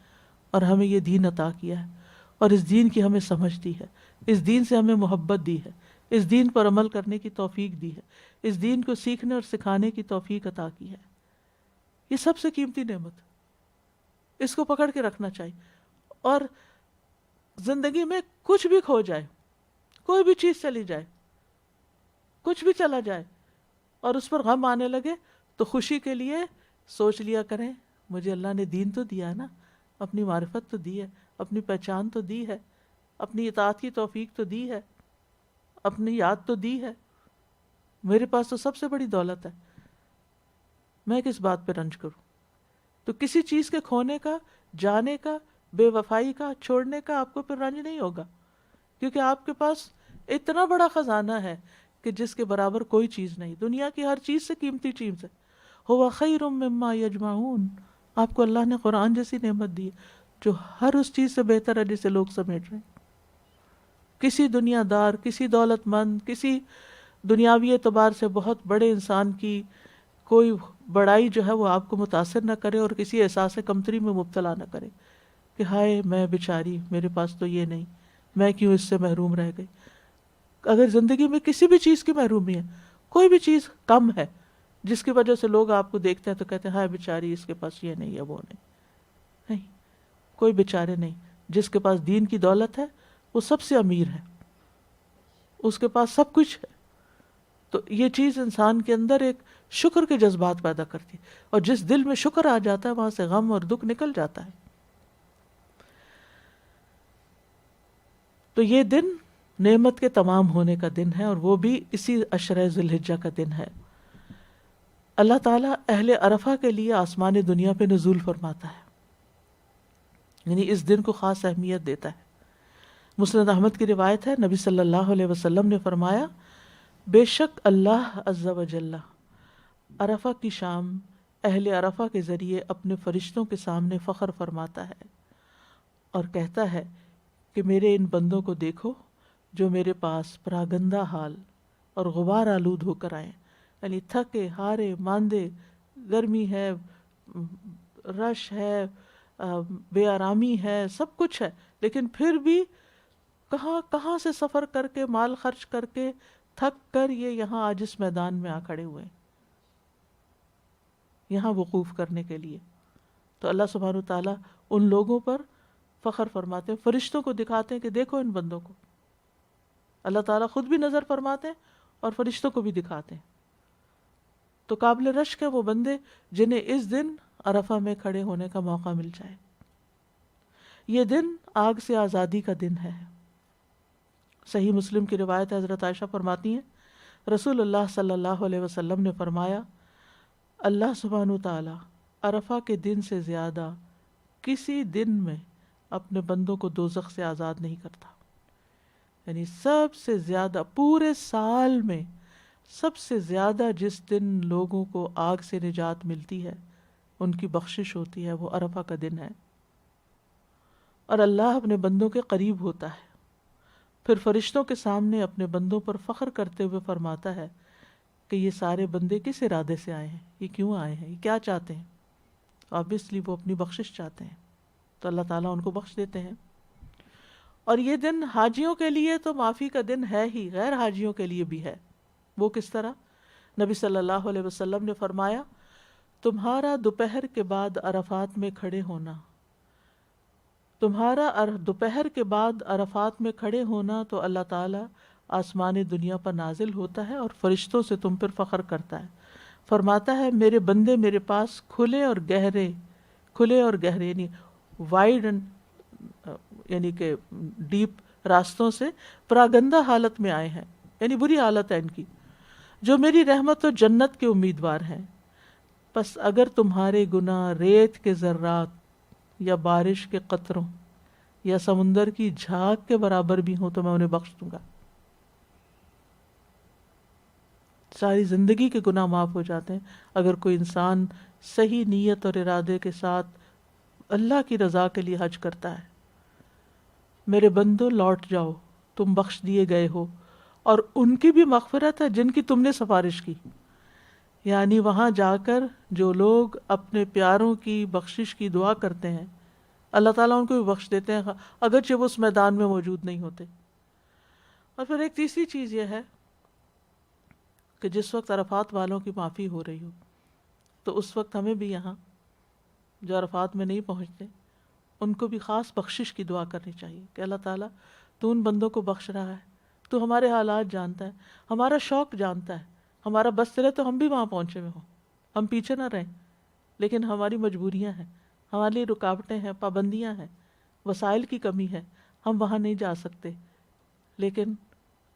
Speaker 1: اور ہمیں یہ دین عطا کیا ہے اور اس دین کی ہمیں سمجھ دی ہے، اس دین سے ہمیں محبت دی ہے، اس دین پر عمل کرنے کی توفیق دی ہے، اس دین کو سیکھنے اور سکھانے کی توفیق عطا کی ہے۔ یہ سب سے قیمتی نعمت، اس کو پکڑ کے رکھنا چاہیے۔ اور زندگی میں کچھ بھی کھو جائے، کوئی بھی چیز چلی جائے، کچھ بھی چلا جائے اور اس پر غم آنے لگے تو خوشی کے لیے سوچ لیا کریں مجھے اللہ نے دین تو دیا ہے نا، اپنی معرفت تو دی ہے، اپنی پہچان تو دی ہے، اپنی اطاعت کی توفیق تو دی ہے، اپنی یاد تو دی ہے، میرے پاس تو سب سے بڑی دولت ہے، میں کس بات پہ رنج کروں؟ تو کسی چیز کے کھونے کا، جانے کا، بے وفائی کا، چھوڑنے کا آپ کو پھر رنج نہیں ہوگا، کیونکہ آپ کے پاس اتنا بڑا خزانہ ہے کہ جس کے برابر کوئی چیز نہیں، دنیا کی ہر چیز سے قیمتی چیز ہے۔ ہوا خیر مما یجمعون، آپ کو اللہ نے قرآن جیسی نعمت دی ہے جو ہر اس چیز سے بہتر ہے جسے لوگ سمیٹ رہے ہیں۔ کسی دنیا دار، کسی دولت مند، کسی دنیاوی اعتبار سے بہت بڑے انسان کی کوئی بڑائی جو ہے وہ آپ کو متاثر نہ کرے اور کسی احساس کمتری میں مبتلا نہ کرے کہ ہائے میں بیچاری، میرے پاس تو یہ نہیں، میں کیوں اس سے محروم رہ گئی۔ اگر زندگی میں کسی بھی چیز کی محرومی ہے، کوئی بھی چیز کم ہے جس کی وجہ سے لوگ آپ کو دیکھتے ہیں تو کہتے ہیں ہائے بیچاری، اس کے پاس یہ نہیں ہے، وہ نہیں، کوئی بیچارے نہیں۔ جس کے پاس دین کی دولت ہے وہ سب سے امیر ہے، اس کے پاس سب کچھ ہے۔ تو یہ چیز انسان کے اندر ایک شکر کے جذبات پیدا کرتی ہے، اور جس دل میں شکر آ جاتا ہے وہاں سے غم اور دکھ نکل جاتا ہے۔ تو یہ دن نعمت کے تمام ہونے کا دن ہے، اور وہ بھی اسی عشرہ ذی الحجہ کا دن ہے۔ اللہ تعالیٰ اہل عرفہ کے لیے آسمان دنیا پہ نزول فرماتا ہے، یعنی اس دن کو خاص اہمیت دیتا ہے۔ مسند احمد کی روایت ہے، نبی صلی اللہ علیہ وسلم نے فرمایا بے شک اللہ عز و جل عرفہ کی شام اہل عرفہ کے ذریعے اپنے فرشتوں کے سامنے فخر فرماتا ہے اور کہتا ہے کہ میرے ان بندوں کو دیکھو جو میرے پاس پراگندہ حال اور غبار آلود ہو کر آئیں، یعنی تھکے ہارے ماندے، گرمی ہے، رش ہے، بے آرامی ہے، سب کچھ ہے، لیکن پھر بھی کہاں کہاں سے سفر کر کے، مال خرچ کر کے، تھک کر یہ یہاں آج اس میدان میں آ کھڑے ہوئے ہیں، یہاں وقوف کرنے کے لیے۔ تو اللہ سبحانہ تعالیٰ ان لوگوں پر فخر فرماتے ہیں، فرشتوں کو دکھاتے ہیں کہ دیکھو ان بندوں کو۔ اللہ تعالیٰ خود بھی نظر فرماتے ہیں اور فرشتوں کو بھی دکھاتے ہیں۔ تو قابل رشک ہے وہ بندے جنہیں اس دن عرفہ میں کھڑے ہونے کا موقع مل جائے۔ یہ دن آگ سے آزادی کا دن ہے۔ صحیح مسلم کی روایت ہے، حضرت عائشہ فرماتی ہیں رسول اللہ صلی اللہ علیہ وسلم نے فرمایا اللہ سبحانہ تعالیٰ عرفہ کے دن سے زیادہ کسی دن میں اپنے بندوں کو دوزخ سے آزاد نہیں کرتا، یعنی سب سے زیادہ پورے سال میں سب سے زیادہ جس دن لوگوں کو آگ سے نجات ملتی ہے، ان کی بخشش ہوتی ہے، وہ عرفہ کا دن ہے۔ اور اللہ اپنے بندوں کے قریب ہوتا ہے، پھر فرشتوں کے سامنے اپنے بندوں پر فخر کرتے ہوئے فرماتا ہے کہ یہ سارے بندے کس ارادے سے آئے ہیں، یہ کیوں آئے ہیں، یہ کیا چاہتے ہیں؟ آبویسلی وہ اپنی بخشش چاہتے ہیں، تو اللہ تعالیٰ ان کو بخش دیتے ہیں۔ اور یہ دن حاجیوں کے لیے تو معافی کا دن ہے ہی، غیر حاجیوں کے لیے بھی ہے۔ وہ کس طرح؟ نبی صلی اللہ علیہ وسلم نے فرمایا تمہارا دوپہر کے بعد عرفات میں کھڑے ہونا، تمہارا دوپہر کے بعد عرفات میں کھڑے ہونا تو اللہ تعالیٰ آسمان دنیا پر نازل ہوتا ہے اور فرشتوں سے تم پر فخر کرتا ہے، فرماتا ہے میرے بندے میرے پاس کھلے اور گہرے یعنی وائڈ یعنی کہ ڈیپ راستوں سے پراگندہ حالت میں آئے ہیں، یعنی بری حالت ہے ان کی، جو میری رحمت و جنت کے امیدوار ہیں۔ پس اگر تمہارے گناہ ریت کے ذرات یا بارش کے قطروں یا سمندر کی جھاگ کے برابر بھی ہوں تو میں انہیں بخش دوں گا۔ ساری زندگی کے گناہ معاف ہو جاتے ہیں اگر کوئی انسان صحیح نیت اور ارادے کے ساتھ اللہ کی رضا کے لیے حج کرتا ہے۔ میرے بندو لوٹ جاؤ، تم بخش دیے گئے ہو، اور ان کی بھی مغفرت ہے جن کی تم نے سفارش کی۔ یعنی وہاں جا کر جو لوگ اپنے پیاروں کی بخشش کی دعا کرتے ہیں اللہ تعالیٰ ان کو بھی بخش دیتے ہیں اگرچہ وہ اس میدان میں موجود نہیں ہوتے۔ اور پھر ایک تیسری چیز یہ ہے کہ جس وقت عرفات والوں کی معافی ہو رہی ہو تو اس وقت ہمیں بھی یہاں جو عرفات میں نہیں پہنچتے ان کو بھی خاص بخشش کی دعا کرنی چاہیے کہ اللہ تعالیٰ تو ان بندوں کو بخش رہا ہے تو ہمارے حالات جانتا ہے، ہمارا شوق جانتا ہے، ہمارا بس چلے تو ہم بھی وہاں پہنچے ہوئے ہوں، ہم پیچھے نہ رہیں، لیکن ہماری مجبوریاں ہیں، ہمارے لیے رکاوٹیں ہیں، پابندیاں ہیں، وسائل کی کمی ہے، ہم وہاں نہیں جا سکتے، لیکن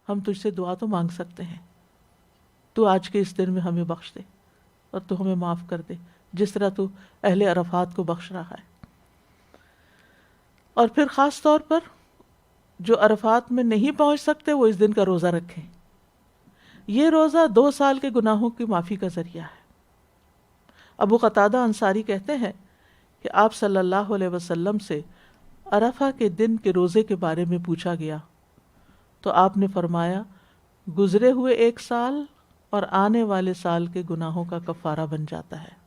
Speaker 1: ہم تجھ سے دعا تو مانگ سکتے ہیں، تو آج کے اس دن میں ہمیں بخش دے اور تو ہمیں معاف کر دے، جس طرح تو اہل عرفات کو بخش رہا ہے۔ اور پھر خاص طور پر جو عرفات میں نہیں پہنچ سکتے وہ اس دن کا روزہ رکھیں۔ یہ روزہ 2 سال کے گناہوں کی معافی کا ذریعہ ہے۔ ابو قتادہ انصاری کہتے ہیں کہ آپ صلی اللہ علیہ وسلم سے عرفہ کے دن کے روزے کے بارے میں پوچھا گیا تو آپ نے فرمایا گزرے ہوئے 1 سال اور آنے والے سال کے گناہوں کا کفارہ بن جاتا ہے۔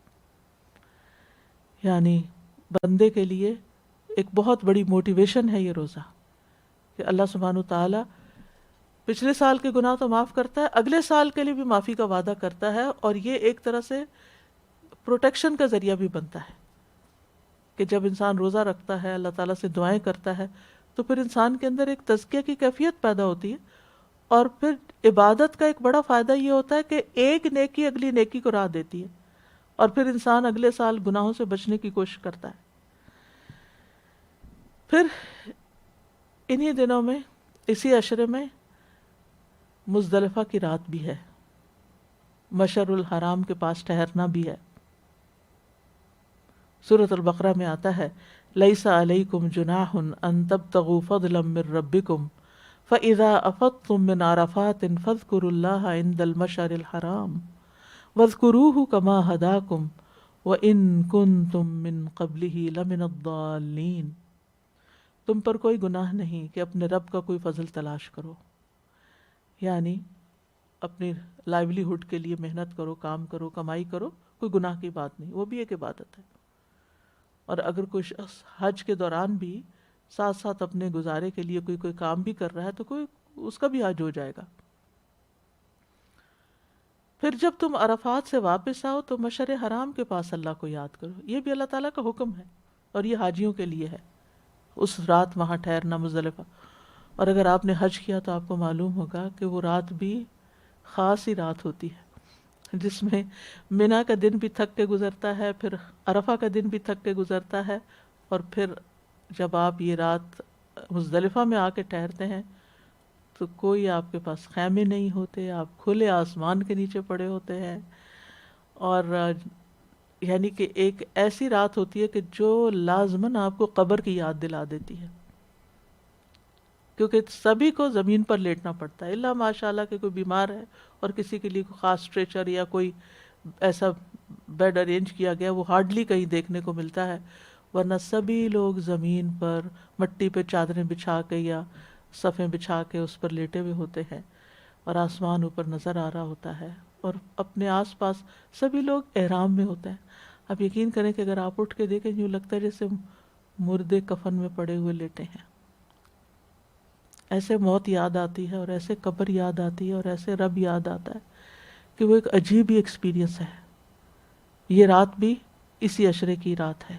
Speaker 1: یعنی بندے کے لیے ایک بہت بڑی موٹیویشن ہے یہ روزہ کہ اللہ سبحانہ وتعالی پچھلے سال کے گناہ تو معاف کرتا ہے، اگلے سال کے لیے بھی معافی کا وعدہ کرتا ہے، اور یہ ایک طرح سے پروٹیکشن کا ذریعہ بھی بنتا ہے کہ جب انسان روزہ رکھتا ہے، اللہ تعالیٰ سے دعائیں کرتا ہے، تو پھر انسان کے اندر ایک تزکیہ کی کیفیت پیدا ہوتی ہے، اور پھر عبادت کا ایک بڑا فائدہ یہ ہوتا ہے کہ ایک نیکی اگلی نیکی کو راہ دیتی ہے، اور پھر انسان اگلے سال گناہوں سے بچنے کی کوشش کرتا ہے۔ پھر انہی دنوں میں اسی عشرے میں مزدلفہ کی رات بھی ہے، مشعر الحرام کے پاس ٹھہرنا بھی ہے۔ سورۃ البقرہ میں آتا ہے لیس علیکم جناح ان تبتغوا فضلا من ربکم فاذا افضتم من عرفات فاذکروا اللہ عند المشعر الحرام واذکروہ کما ہداکم وان کنتم من قبلہ لمن الضالین۔ تم پر کوئی گناہ نہیں کہ اپنے رب کا کوئی فضل تلاش کرو، یعنی اپنی لائیولی ہوڈ کے لیے محنت کرو، کام کرو، کمائی کرو، کوئی گناہ کی بات نہیں، وہ بھی ایک عبادت ہے۔ اور اگر کوئی شخص حج کے دوران بھی ساتھ ساتھ اپنے گزارے کے لیے کوئی کام بھی کر رہا ہے تو کوئی اس کا بھی حج ہو جائے گا۔ پھر جب تم عرفات سے واپس آؤ تو مشعر حرام کے پاس اللہ کو یاد کرو، یہ بھی اللہ تعالیٰ کا حکم ہے، اور یہ حاجیوں کے لیے ہے، اس رات وہاں ٹھہرنا مزدلفہ۔ اور اگر آپ نے حج کیا تو آپ کو معلوم ہوگا کہ وہ رات بھی خاص ہی رات ہوتی ہے، جس میں منا کا دن بھی تھک کے گزرتا ہے، پھر عرفہ کا دن بھی تھک کے گزرتا ہے، اور پھر جب آپ یہ رات مزدلفہ میں آ کے ٹھہرتے ہیں تو کوئی آپ کے پاس خیمے نہیں ہوتے، آپ کھلے آسمان کے نیچے پڑے ہوتے ہیں، اور یعنی کہ ایک ایسی رات ہوتی ہے کہ جو لازماً آپ کو قبر کی یاد دلا دیتی ہے، کیونکہ سبھی کو زمین پر لیٹنا پڑتا ہے، الا ماشاء اللہ کہ کوئی بیمار ہے اور کسی کے لیے کوئی خاص اسٹریچر یا کوئی ایسا بیڈ ارینج کیا گیا، وہ ہارڈلی کہیں دیکھنے کو ملتا ہے، ورنہ سبھی لوگ زمین پر مٹی پہ چادریں بچھا کے یا صفیں بچھا کے اس پر لیٹے ہوئے ہوتے ہیں، اور آسمان اوپر نظر آ رہا ہوتا ہے، اور اپنے آس پاس سبھی لوگ احرام میں ہوتے ہیں۔ اب یقین کریں کہ اگر آپ اٹھ کے دیکھیں یوں لگتا ہے جیسے مردے کفن میں پڑے ہوئے لیٹے ہیں، ایسے موت یاد آتی ہے، اور ایسے قبر یاد آتی ہے، اور ایسے رب یاد آتا ہے کہ وہ ایک عجیب ہی ایکسپیرینس ہے۔ یہ رات بھی اسی عشرے کی رات ہے،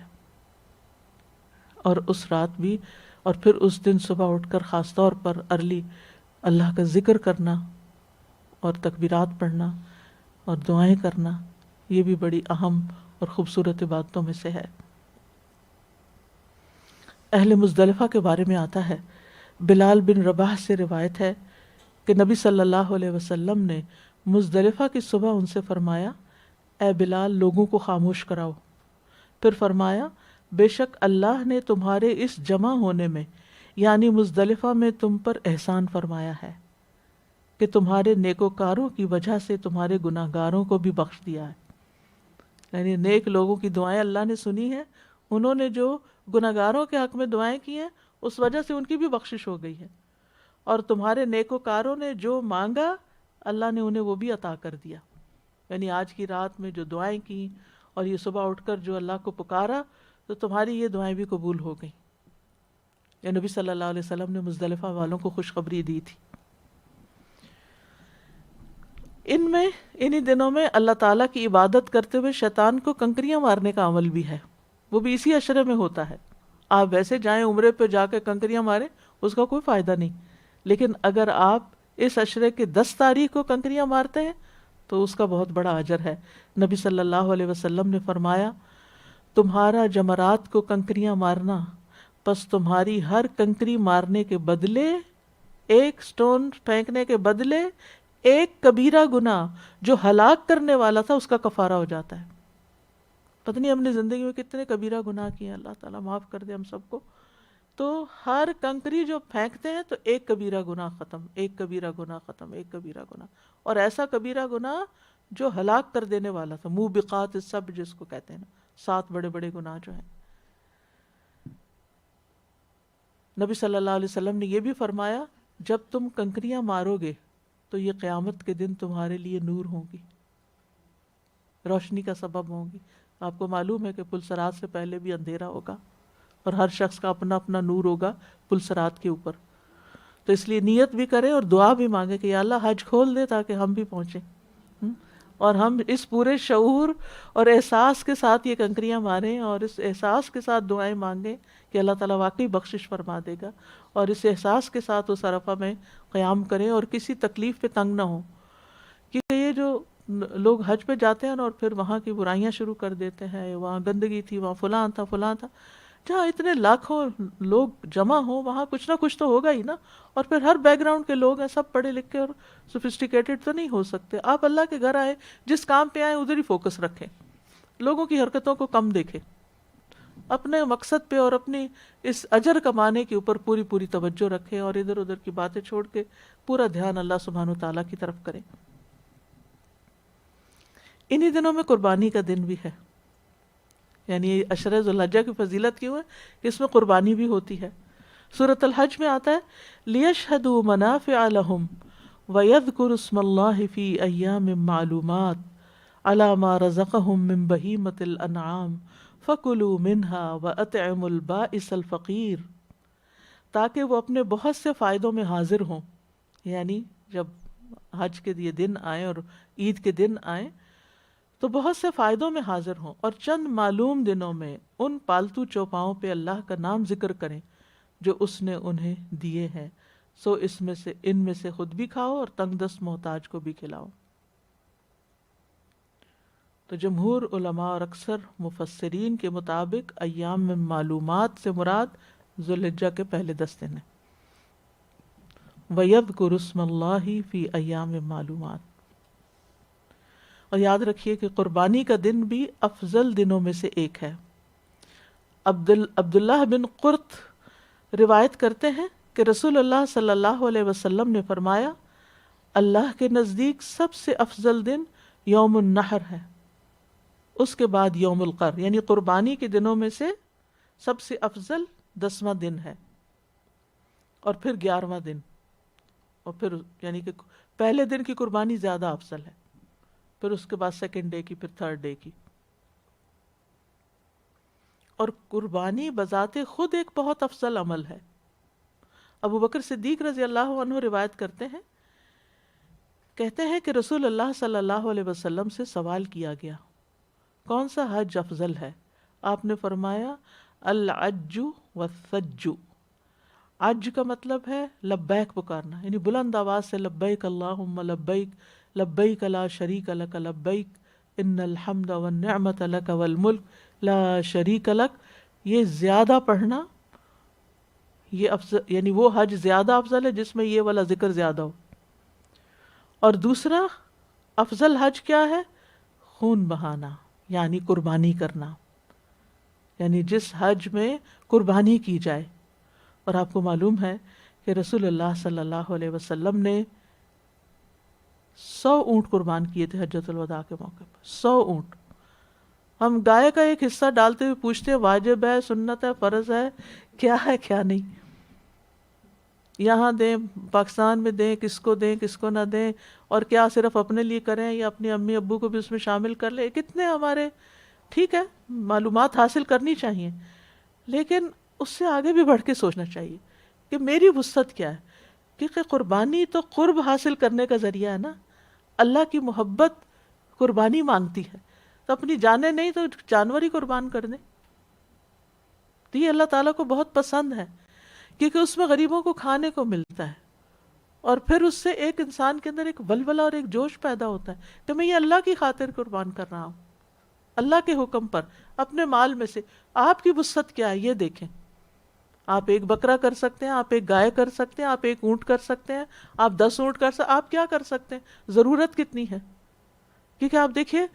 Speaker 1: اور اس رات بھی، اور پھر اس دن صبح اٹھ کر خاص طور پر ارلی اللہ کا ذکر کرنا اور تکبیرات پڑھنا اور دعائیں کرنا، یہ بھی بڑی اہم اور خوبصورت عبادتوں میں سے ہے۔ اہل مزدلفہ کے بارے میں آتا ہے، بلال بن رباح سے روایت ہے کہ نبی صلی اللہ علیہ وسلم نے مزدلفہ کی صبح ان سے فرمایا اے بلال لوگوں کو خاموش کراؤ، پھر فرمایا بے شک اللہ نے تمہارے اس جمع ہونے میں یعنی مزدلفہ میں تم پر احسان فرمایا ہے کہ تمہارے نیکوکاروں کی وجہ سے تمہارے گناہ گاروں کو بھی بخش دیا ہے، یعنی نیک لوگوں کی دعائیں اللہ نے سنی ہیں، انہوں نے جو گناہ گاروں کے حق میں دعائیں کی ہیں اس وجہ سے ان کی بھی بخشش ہو گئی ہے، اور تمہارے نیکوکاروں نے جو مانگا اللہ نے انہیں وہ بھی عطا کر دیا۔ یعنی آج کی رات میں جو دعائیں کی اور یہ صبح اٹھ کر جو اللہ کو پکارا تو تمہاری یہ دعائیں بھی قبول ہو گئیں۔ یہ نبی صلی اللہ علیہ وسلم نے مزدلفہ والوں کو خوشخبری دی تھی۔ انہی دنوں میں اللہ تعالیٰ کی عبادت کرتے ہوئے شیطان کو کنکریاں مارنے کا عمل بھی ہے، وہ بھی اسی عشرے میں ہوتا ہے۔ آپ ویسے جائیں عمرے پہ جا کے کنکریاں ماریں اس کا کوئی فائدہ نہیں، لیکن اگر آپ اس عشرے کے 10 تاریخ کو کنکریاں مارتے ہیں تو اس کا بہت بڑا اجر ہے۔ نبی صلی اللہ علیہ وسلم نے فرمایا تمہارا جمرات کو کنکریاں مارنا، پس تمہاری ہر کنکری مارنے کے بدلے، ایک سٹون پھینکنے کے بدلے ایک کبیرہ گناہ جو ہلاک کرنے والا تھا اس کا کفارہ ہو جاتا ہے۔ پتہ نہیں ہم نے زندگی میں کتنے کبیرہ گناہ کیے ہیں، اللہ تعالیٰ معاف کر دے ہم سب کو۔ تو ہر کنکری جو پھینکتے ہیں تو ایک کبیرہ گناہ ختم، ایک کبیرہ گناہ ختم، ایک کبیرہ گناہ، اور ایسا کبیرہ گناہ جو ہلاک کر دینے والا تھا، موبقات السبع جس کو کہتے ہیں نا، 7 بڑے بڑے گناہ جو ہیں۔ نبی صلی اللہ علیہ وسلم نے یہ بھی فرمایا جب تم کنکریاں مارو گے تو یہ قیامت کے دن تمہارے لیے نور ہوں گی، روشنی کا سبب ہوں گی۔ آپ کو معلوم ہے کہ پلسرات سے پہلے بھی اندھیرا ہوگا اور ہر شخص کا اپنا اپنا نور ہوگا پلسرات کے اوپر۔ تو اس لیے نیت بھی کریں اور دعا بھی مانگے کہ یا اللہ حج کھول دے تاکہ ہم بھی پہنچیں، اور ہم اس پورے شعور اور احساس کے ساتھ یہ کنکریاں ماریں اور اس احساس کے ساتھ دعائیں مانگیں کہ اللہ تعالیٰ واقعی بخشش فرما دے گا، اور اس احساس کے ساتھ اس عرفہ میں قیام کریں اور کسی تکلیف پہ تنگ نہ ہوں۔ کیونکہ یہ جو لوگ حج پہ جاتے ہیں اور پھر وہاں کی برائیاں شروع کر دیتے ہیں، وہاں گندگی تھی، وہاں فلاں تھا فلاں تھا، جہاں اتنے لاکھوں لوگ جمع ہوں وہاں کچھ نہ کچھ تو ہوگا ہی نا، اور پھر ہر بیک گراؤنڈ کے لوگ ہیں، سب پڑھے لکھے اور سوفسٹیکیٹڈ تو نہیں ہو سکتے۔ آپ اللہ کے گھر آئے، جس کام پہ آئے ادھر ہی فوکس رکھیں، لوگوں کی حرکتوں کو کم دیکھیں، اپنے مقصد پہ اور اپنی اس اجر کمانے کے اوپر پوری توجہ رکھیں، اور ادھر ادھر کی باتیں چھوڑ کے پورا دھیان اللہ سبحانہ و تعالیٰ کی طرف کریں۔ انہی دنوں میں قربانی کا دن بھی ہے، یعنی عشرہ ذو الحجہ کی فضیلت کیوں ہے کہ اس میں قربانی بھی ہوتی ہے۔ سورۃ الحج میں آتا ہے لِيَشْهَدُوا مَنَافِعَ لَهُمْ وَيَذْكُرُوا اسْمَ اللَّهِ فِي أَيَّامٍ مَّعْلُومَاتٍ عَلَىٰ مَا رَزَقَهُم مِّن بَهِيمَةِ الْأَنْعَامِ فَكُلُوا مِنْهَا وَأَطْعِمُوا الْبَائِسَ الْفَقِيرَ، تاکہ وہ اپنے بہت سے فائدوں میں حاضر ہوں، یعنی جب حج کے یہ دن آئیں اور عید کے دن آئیں تو بہت سے فائدوں میں حاضر ہوں، اور چند معلوم دنوں میں ان پالتو چوپاؤں پہ اللہ کا نام ذکر کریں جو اس نے انہیں دیے ہیں، سو ان میں سے خود بھی کھاؤ اور تنگ دست محتاج کو بھی کھلاؤ۔ تو جمہور علماء اور اکثر مفسرین کے مطابق ایام میں معلومات سے مراد ذوالحجہ کے پہلے 10 دن ہیں۔ وَيَذْكُرُ اسْمَ اللَّهِ فِي أَيَّامٍ مَّعْلُومَاتٍ، اور یاد رکھیے کہ قربانی کا دن بھی افضل دنوں میں سے ایک ہے۔ عبداللہ بن قرط روایت کرتے ہیں کہ رسول اللہ صلی اللہ علیہ وسلم نے فرمایا اللہ کے نزدیک سب سے افضل دن یوم النحر ہے، اس کے بعد یوم القر، یعنی قربانی کے دنوں میں سے سب سے افضل 10واں دن ہے، اور پھر 11واں دن، اور پھر یعنی کہ پہلے دن کی قربانی زیادہ افضل ہے، پھر اس کے بعد سیکنڈ ڈے کی، پھر تھرڈ ڈے کی۔ اور قربانی بذات خود ایک بہت افضل عمل ہے۔ ابو بکر صدیق رضی اللہ عنہ روایت کرتے ہیں، کہتے ہیں کہ رسول اللہ صلی اللہ علیہ وسلم سے سوال کیا گیا کون سا حج افضل ہے؟ آپ نے فرمایا العج والثج۔ عج کا مطلب ہے لبیک پکارنا، یعنی بلند آواز سے لبیک اللہم لبیک، لبیک لا شریک لک لبیک ان الحمد والنعمت لک والملک لا شریک لک۔ یہ زیادہ پڑھنا، یہ افضل، یعنی وہ حج زیادہ افضل ہے جس میں یہ والا ذکر زیادہ ہو۔ اور دوسرا افضل حج کیا ہے؟ خون بہانا، یعنی قربانی کرنا، یعنی جس حج میں قربانی کی جائے۔ اور آپ کو معلوم ہے کہ رسول اللہ صلی اللہ علیہ وسلم نے 100 اونٹ قربان کیے تھے حجۃ الوداع کے موقع پر، 100 اونٹ۔ ہم گائے کا ایک حصہ ڈالتے ہوئے پوچھتے ہیں واجب ہے، سنت ہے، فرض ہے کیا نہیں، یہاں دیں، پاکستان میں دیں، کس کو نہ دیں، اور کیا صرف اپنے لیے کریں یا اپنی امی ابو کو بھی اس میں شامل کر لیں۔ کتنے ہمارے، ٹھیک ہے معلومات حاصل کرنی چاہیے، لیکن اس سے آگے بھی بڑھ کے سوچنا چاہیے کہ میری وسعت کیا ہے، کیونکہ قربانی تو قرب حاصل کرنے کا ذریعہ ہے نا، اللہ کی محبت قربانی مانگتی ہے، تو اپنی جانیں نہیں تو جانور ہی قربان کر دیں۔ تو یہ اللہ تعالیٰ کو بہت پسند ہے، کیونکہ اس میں غریبوں کو کھانے کو ملتا ہے، اور پھر اس سے ایک انسان کے اندر ایک ولولہ اور ایک جوش پیدا ہوتا ہے کہ میں یہ اللہ کی خاطر قربان کر رہا ہوں، اللہ کے حکم پر، اپنے مال میں سے۔ آپ کی وسعت کیا ہے یہ دیکھیں، آپ ایک بکرا کر سکتے ہیں، آپ ایک گائے کر سکتے ہیں، آپ ایک اونٹ کر سکتے ہیں، آپ 10 اونٹ کر سکتے ہیں، آپ کیا کر سکتے ہیں، ضرورت کتنی ہے؟ کیونکہ آپ دیکھیے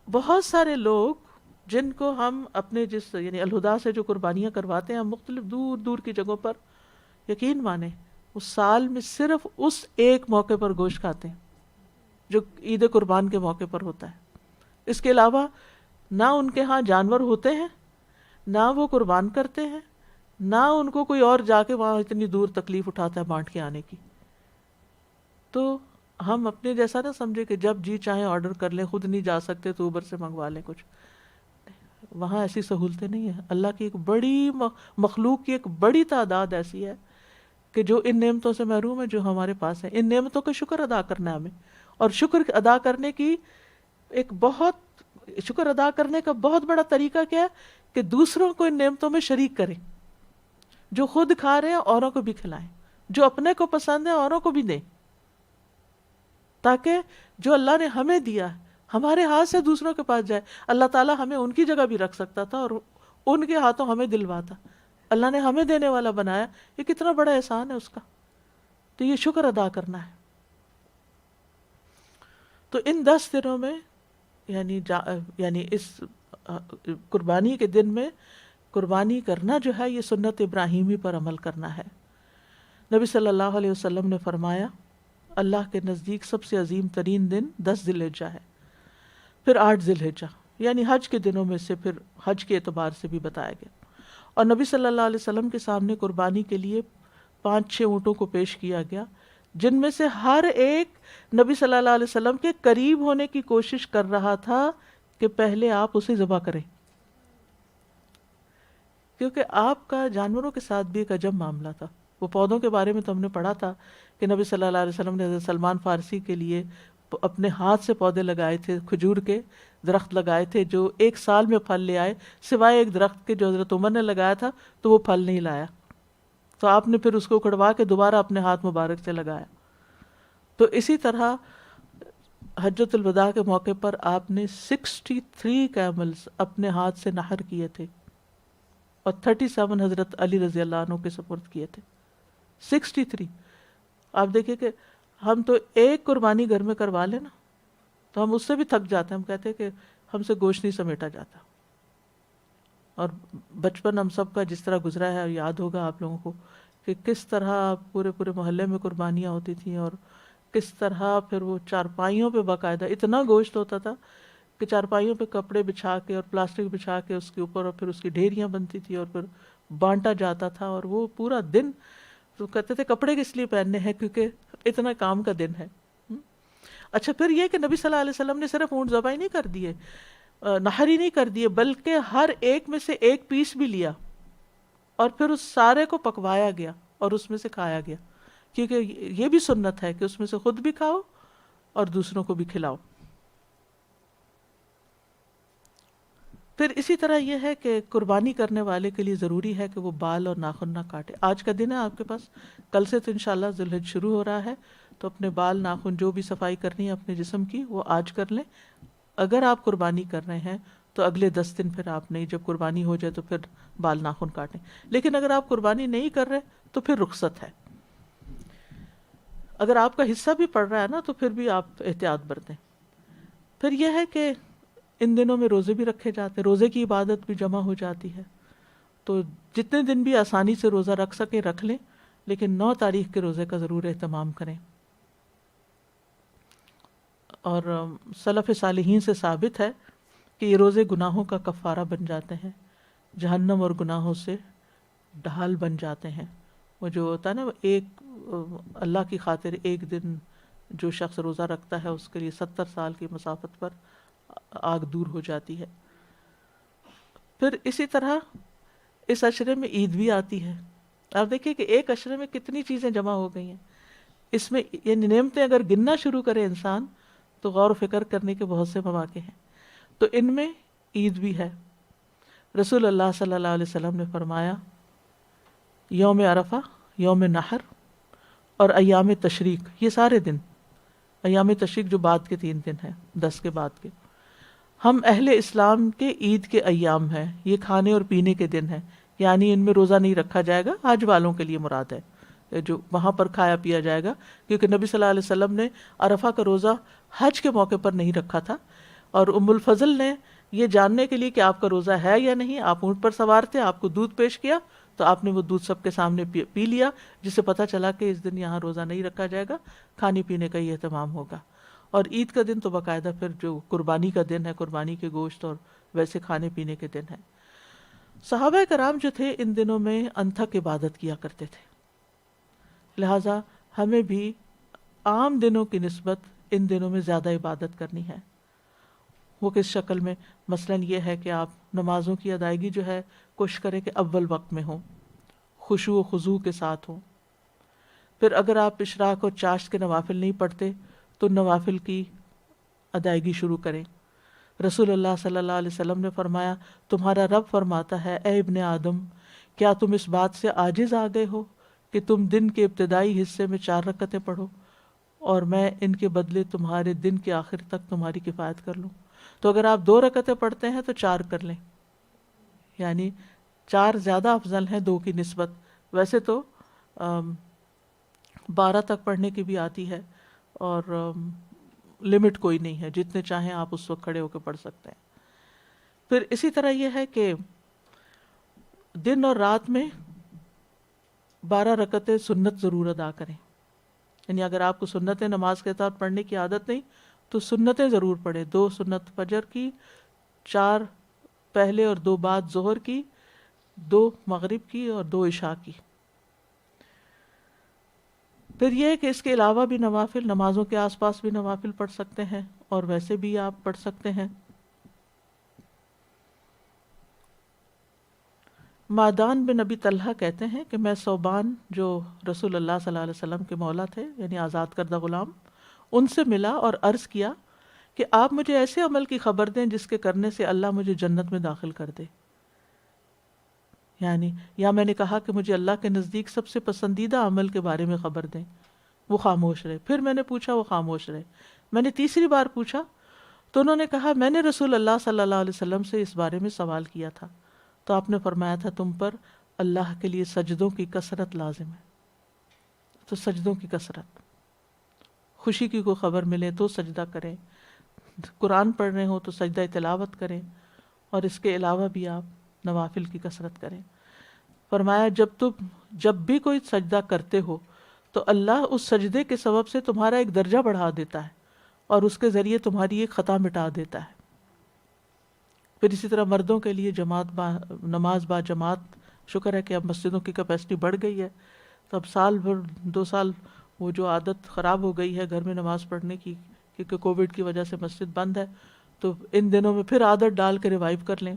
Speaker 1: بہت سارے لوگ جن کو ہم اپنے یعنی الہدا سے جو قربانیاں کرواتے ہیں، ہم مختلف دور دور کی جگہوں پر، یقین مانیں اس سال میں صرف اس ایک موقع پر گوشت کھاتے ہیں جو عید قربان کے موقع پر ہوتا ہے۔ اس کے علاوہ نہ ان کے ہاں جانور ہوتے ہیں، نہ وہ قربان کرتے ہیں، نہ ان کو کوئی اور جا کے وہاں اتنی دور تکلیف اٹھاتا ہے بانٹ کے آنے کی۔ تو ہم اپنے جیسا نہ سمجھے کہ جب جی چاہیں آرڈر کر لیں، خود نہیں جا سکتے تو اوبر سے منگوا لیں کچھ، وہاں ایسی سہولتیں نہیں ہیں۔ اللہ کی ایک بڑی مخلوق کی ایک بڑی تعداد ایسی ہے کہ جو ان نعمتوں سے محروم ہے جو ہمارے پاس ہیں۔ ان نعمتوں کا شکر ادا کرنا ہے ہمیں، اور شکر ادا کرنے کی شکر ادا کرنے کا بہت بڑا طریقہ کیا ہے کہ دوسروں کو ان نعمتوں میں شریک کریں، جو خود کھا رہے ہیں اوروں کو بھی کھلائیں، جو اپنے کو پسند ہے اوروں کو بھی دیں، تاکہ جو اللہ نے ہمیں دیا ہے ہمارے ہاتھ سے دوسروں کے پاس جائے۔ اللہ تعالیٰ ہمیں ان کی جگہ بھی رکھ سکتا تھا اور ان کے ہاتھوں ہمیں دلواتا، اللہ نے ہمیں دینے والا بنایا، یہ کتنا بڑا احسان ہے اس کا۔ تو یہ شکر ادا کرنا ہے۔ تو ان 10 دنوں میں یعنی اس قربانی کے دن میں قربانی کرنا جو ہے یہ سنت ابراہیمی پر عمل کرنا ہے۔ نبی صلی اللہ علیہ وسلم نے فرمایا اللہ کے نزدیک سب سے عظیم ترین دن 10 ذی الحجہ ہے، پھر 8 ذی الحجہ، یعنی حج کے دنوں میں سے پھر حج کے اعتبار سے بھی بتایا گیا۔ اور نبی صلی اللہ علیہ وسلم کے سامنے قربانی کے لیے 5-6 اونٹوں کو پیش کیا گیا، جن میں سے ہر ایک نبی صلی اللہ علیہ وسلم کے قریب ہونے کی کوشش کر رہا تھا کہ پہلے آپ اسے ذبح کریں، کیونکہ آپ کا جانوروں کے ساتھ بھی ایک عجب معاملہ تھا۔ وہ پودوں کے بارے میں تو ہم نے پڑھا تھا کہ نبی صلی اللہ علیہ وسلم نے حضرت سلمان فارسی کے لیے اپنے ہاتھ سے پودے لگائے تھے، کھجور کے درخت لگائے تھے جو 1 سال میں پھل لے آئے، سوائے ایک درخت کے جو حضرت عمر نے لگایا تھا تو وہ پھل نہیں لایا، تو آپ نے پھر اس کو اکھڑوا کے دوبارہ اپنے ہاتھ مبارک سے لگایا۔ تو اسی طرح حجۃ الوداع کے موقع پر آپ نے 63 کیملز اپنے ہاتھ سے نحر کیے تھے اور 37 حضرت علی رضی اللہ عنہ کے سپرد کیے تھے۔ 63۔ آپ دیکھیں کہ ہم تو ایک قربانی گھر میں کروا لیں نا تو ہم اس سے بھی تھک جاتے ہیں، ہم کہتے ہیں کہ ہم سے گوشت نہیں سمیٹا جاتا۔ اور بچپن ہم سب کا جس طرح گزرا ہے، یاد ہوگا آپ لوگوں کو کہ کس طرح پورے محلے میں قربانیاں ہوتی تھیں، اور کس طرح پھر وہ چارپائیوں پہ باقاعدہ اتنا گوشت ہوتا تھا کہ چارپائیوں پہ کپڑے بچھا کے اور پلاسٹک بچھا کے اس کے اوپر، اور پھر اس کی ڈھیریاں بنتی تھی اور پھر بانٹا جاتا تھا، اور وہ پورا دن تو کہتے تھے کپڑے کس لیے پہننے ہیں کیونکہ اتنا کام کا دن ہے۔ اچھا پھر یہ کہ نبی صلی اللہ علیہ وسلم نے صرف اونٹ ذبح نہیں کر دیے، نحر ہی نہیں کر دیے، بلکہ ہر ایک میں سے ایک پیس بھی لیا اور پھر اس سارے کو پکوایا گیا اور اس میں سے کھایا گیا، کیونکہ یہ بھی سنت ہے کہ اس میں سے خود بھی کھاؤ اور دوسروں کو بھی کھلاؤ۔ پھر اسی طرح یہ ہے کہ قربانی کرنے والے کے لیے ضروری ہے کہ وہ بال اور ناخن نہ کاٹے۔ آج کا دن ہے آپ کے پاس، کل سے تو انشاءاللہ ذی الحجہ شروع ہو رہا ہے، تو اپنے بال ناخن جو بھی صفائی کرنی ہے اپنے جسم کی وہ آج کر لیں۔ اگر آپ قربانی کر رہے ہیں تو اگلے 10 دن پھر آپ نہیں، جب قربانی ہو جائے تو پھر بال ناخن کاٹیں، لیکن اگر آپ قربانی نہیں کر رہے تو پھر رخصت ہے۔ اگر آپ کا حصہ بھی پڑ رہا ہے نا تو پھر بھی آپ احتیاط برتیں۔ پھر یہ ہے کہ ان دنوں میں روزے بھی رکھے جاتے ہیں، روزے کی عبادت بھی جمع ہو جاتی ہے، تو جتنے دن بھی آسانی سے روزہ رکھ سکیں رکھ لیں، لیکن 9 تاریخ کے روزے کا ضرور اہتمام کریں۔ اور سلف صالحین سے ثابت ہے کہ یہ روزے گناہوں کا کفارہ بن جاتے ہیں، جہنم اور گناہوں سے ڈھال بن جاتے ہیں۔ وہ جو ہوتا ہے نا ایک اللہ کی خاطر ایک دن جو شخص روزہ رکھتا ہے اس کے لیے 70 سال کی مسافت پر آگ دور ہو جاتی ہے۔ پھر اسی طرح اس عشرے میں عید بھی آتی ہے۔ آپ دیکھیے کہ ایک عشرے میں کتنی چیزیں جمع ہو گئی ہیں۔ اس میں یہ نعمتیں اگر گننا شروع کرے انسان تو غور و فکر کرنے کے بہت سے مواقع ہیں۔ تو ان میں عید بھی ہے۔ رسول اللہ صلی اللہ علیہ وسلم نے فرمایا یوم عرفہ، یوم نحر اور ایام تشریق، یہ سارے دن، ایام تشریق جو بعد کے 3 دن ہیں، 10 کے بعد کے، ہم اہل اسلام کے عید کے ایام ہیں، یہ کھانے اور پینے کے دن ہیں، یعنی ان میں روزہ نہیں رکھا جائے گا، حج والوں کے لیے مراد ہے جو وہاں پر کھایا پیا جائے گا، کیونکہ نبی صلی اللہ علیہ وسلم نے عرفہ کا روزہ حج کے موقع پر نہیں رکھا تھا، اور ام الفضل نے یہ جاننے کے لیے کہ آپ کا روزہ ہے یا نہیں، آپ اونٹ پر سوار تھے، آپ کو دودھ پیش کیا تو آپ نے وہ دودھ سب کے سامنے پی لیا، جس سے پتہ چلا کہ اس دن یہاں روزہ نہیں رکھا جائے گا، کھانے پینے کا ہی اہتمام ہوگا۔ اور عید کا دن تو باقاعدہ پھر جو قربانی کا دن ہے، قربانی کے گوشت اور ویسے کھانے پینے کے دن ہے۔ صحابہ کرام جو تھے ان دنوں میں انتھک عبادت کیا کرتے تھے، لہٰذا ہمیں بھی عام دنوں کی نسبت ان دنوں میں زیادہ عبادت کرنی ہے۔ وہ کس شکل میں؟ مثلاً یہ ہے کہ آپ نمازوں کی ادائیگی جو ہے کوشش کریں کہ اول وقت میں ہوں، خشوع و خضوع کے ساتھ ہوں۔ پھر اگر آپ اشراق اور چاشت کے نوافل نہیں پڑھتے تو نوافل کی ادائیگی شروع کریں۔ رسول اللہ صلی اللہ علیہ وسلم نے فرمایا، تمہارا رب فرماتا ہے، اے ابن آدم، کیا تم اس بات سے عاجز آ گئے ہو کہ تم دن کے ابتدائی حصے میں 4 رکعتیں پڑھو اور میں ان کے بدلے تمہارے دن کے آخر تک تمہاری کفایت کر لوں؟ تو اگر آپ 2 رکعتیں پڑھتے ہیں تو 4 کر لیں، یعنی 4 زیادہ افضل ہیں 2 کی نسبت۔ ویسے تو 12 تک پڑھنے کی بھی آتی ہے، اور لمٹ کوئی نہیں ہے، جتنے چاہیں آپ اس وقت کھڑے ہو کے پڑھ سکتے ہیں۔ پھر اسی طرح یہ ہے کہ دن اور رات میں 12 رکعتیں سنت ضرور ادا کریں، یعنی اگر آپ کو سنتیں نماز کے ساتھ پڑھنے کی عادت نہیں تو سنتیں ضرور پڑھیں، 2 سنت فجر کی، 4 پہلے اور 2 بعد ظہر کی، 2 مغرب کی اور 2 عشاء کی۔ پھر یہ ہے کہ اس کے علاوہ بھی نوافل، نمازوں کے آس پاس بھی نوافل پڑھ سکتے ہیں، اور ویسے بھی آپ پڑھ سکتے ہیں۔ معدان بن ابی طلحہ کہتے ہیں کہ میں ثوبان جو رسول اللہ صلی اللہ علیہ وسلم کے مولا تھے، یعنی آزاد کردہ غلام، ان سے ملا اور عرض کیا کہ آپ مجھے ایسے عمل کی خبر دیں جس کے کرنے سے اللہ مجھے جنت میں داخل کر دے، یعنی یا میں نے کہا کہ مجھے اللہ کے نزدیک سب سے پسندیدہ عمل کے بارے میں خبر دیں، وہ خاموش رہے۔ پھر میں نے پوچھا، وہ خاموش رہے۔ میں نے تیسری بار پوچھا تو انہوں نے کہا، میں نے رسول اللہ صلی اللہ علیہ وسلم سے اس بارے میں سوال کیا تھا تو آپ نے فرمایا تھا تم پر اللہ کے لیے سجدوں کی کثرت لازم ہے۔ تو سجدوں کی کثرت، خوشی کی کوئی خبر ملے تو سجدہ کریں، قرآن پڑھ رہے ہوں تو سجدہ تلاوت کریں، اور اس کے علاوہ بھی آپ نوافل کی کثرت کریں۔ فرمایا جب بھی کوئی سجدہ کرتے ہو تو اللہ اس سجدے کے سبب سے تمہارا ایک درجہ بڑھا دیتا ہے اور اس کے ذریعے تمہاری ایک خطا مٹا دیتا ہے۔ پھر اسی طرح مردوں کے لیے نماز با جماعت، شکر ہے کہ اب مسجدوں کی کیپیسٹی بڑھ گئی ہے، تو اب سال بھر 2 سال وہ جو عادت خراب ہو گئی ہے گھر میں نماز پڑھنے کی، کیونکہ کووڈ کی وجہ سے مسجد بند ہے، تو ان دنوں میں پھر عادت ڈال کے ریوائیو کر لیں۔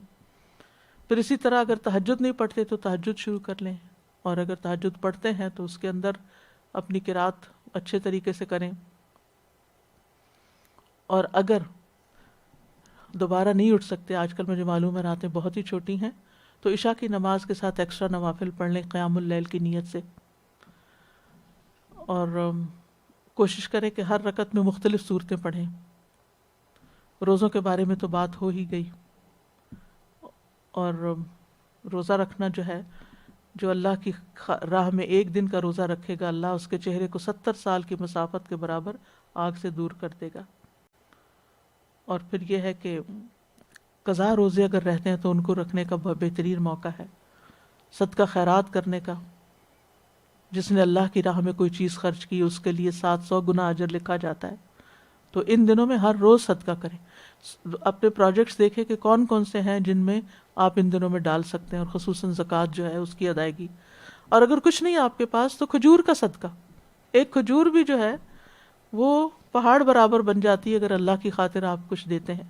Speaker 1: پھر اسی طرح اگر تہجد نہیں پڑھتے تو تہجد شروع کر لیں، اور اگر تہجد پڑھتے ہیں تو اس کے اندر اپنی قرات اچھے طریقے سے کریں، اور اگر دوبارہ نہیں اٹھ سکتے، آج کل مجھے معلوم ہے راتیں بہت ہی چھوٹی ہیں، تو عشاء کی نماز کے ساتھ ایکسٹرا نوافل پڑھ لیں قیام اللیل کی نیت سے، اور کوشش کریں کہ ہر رکعت میں مختلف صورتیں پڑھیں۔ روزوں کے بارے میں تو بات ہو ہی گئی، اور روزہ رکھنا جو ہے، جو اللہ کی راہ میں 1 دن کا روزہ رکھے گا، اللہ اس کے چہرے کو 70 سال کی مسافت کے برابر آگ سے دور کر دے گا۔ اور پھر یہ ہے کہ قضا روزے اگر رہتے ہیں تو ان کو رکھنے کا بہت بہترین موقع ہے، صدقہ خیرات کرنے کا۔ جس نے اللہ کی راہ میں کوئی چیز خرچ کی اس کے لیے 700 گنا اجر لکھا جاتا ہے۔ تو ان دنوں میں ہر روز صدقہ کریں۔ اپنے پروجیکٹس دیکھیں کہ کون کون سے ہیں جن میں آپ ان دنوں میں ڈال سکتے ہیں، اور خصوصاً زکوٰۃ جو ہے اس کی ادائیگی۔ اور اگر کچھ نہیں آپ کے پاس تو کھجور کا صدقہ، ایک کھجور بھی جو ہے وہ پہاڑ برابر بن جاتی ہے اگر اللہ کی خاطر آپ کچھ دیتے ہیں۔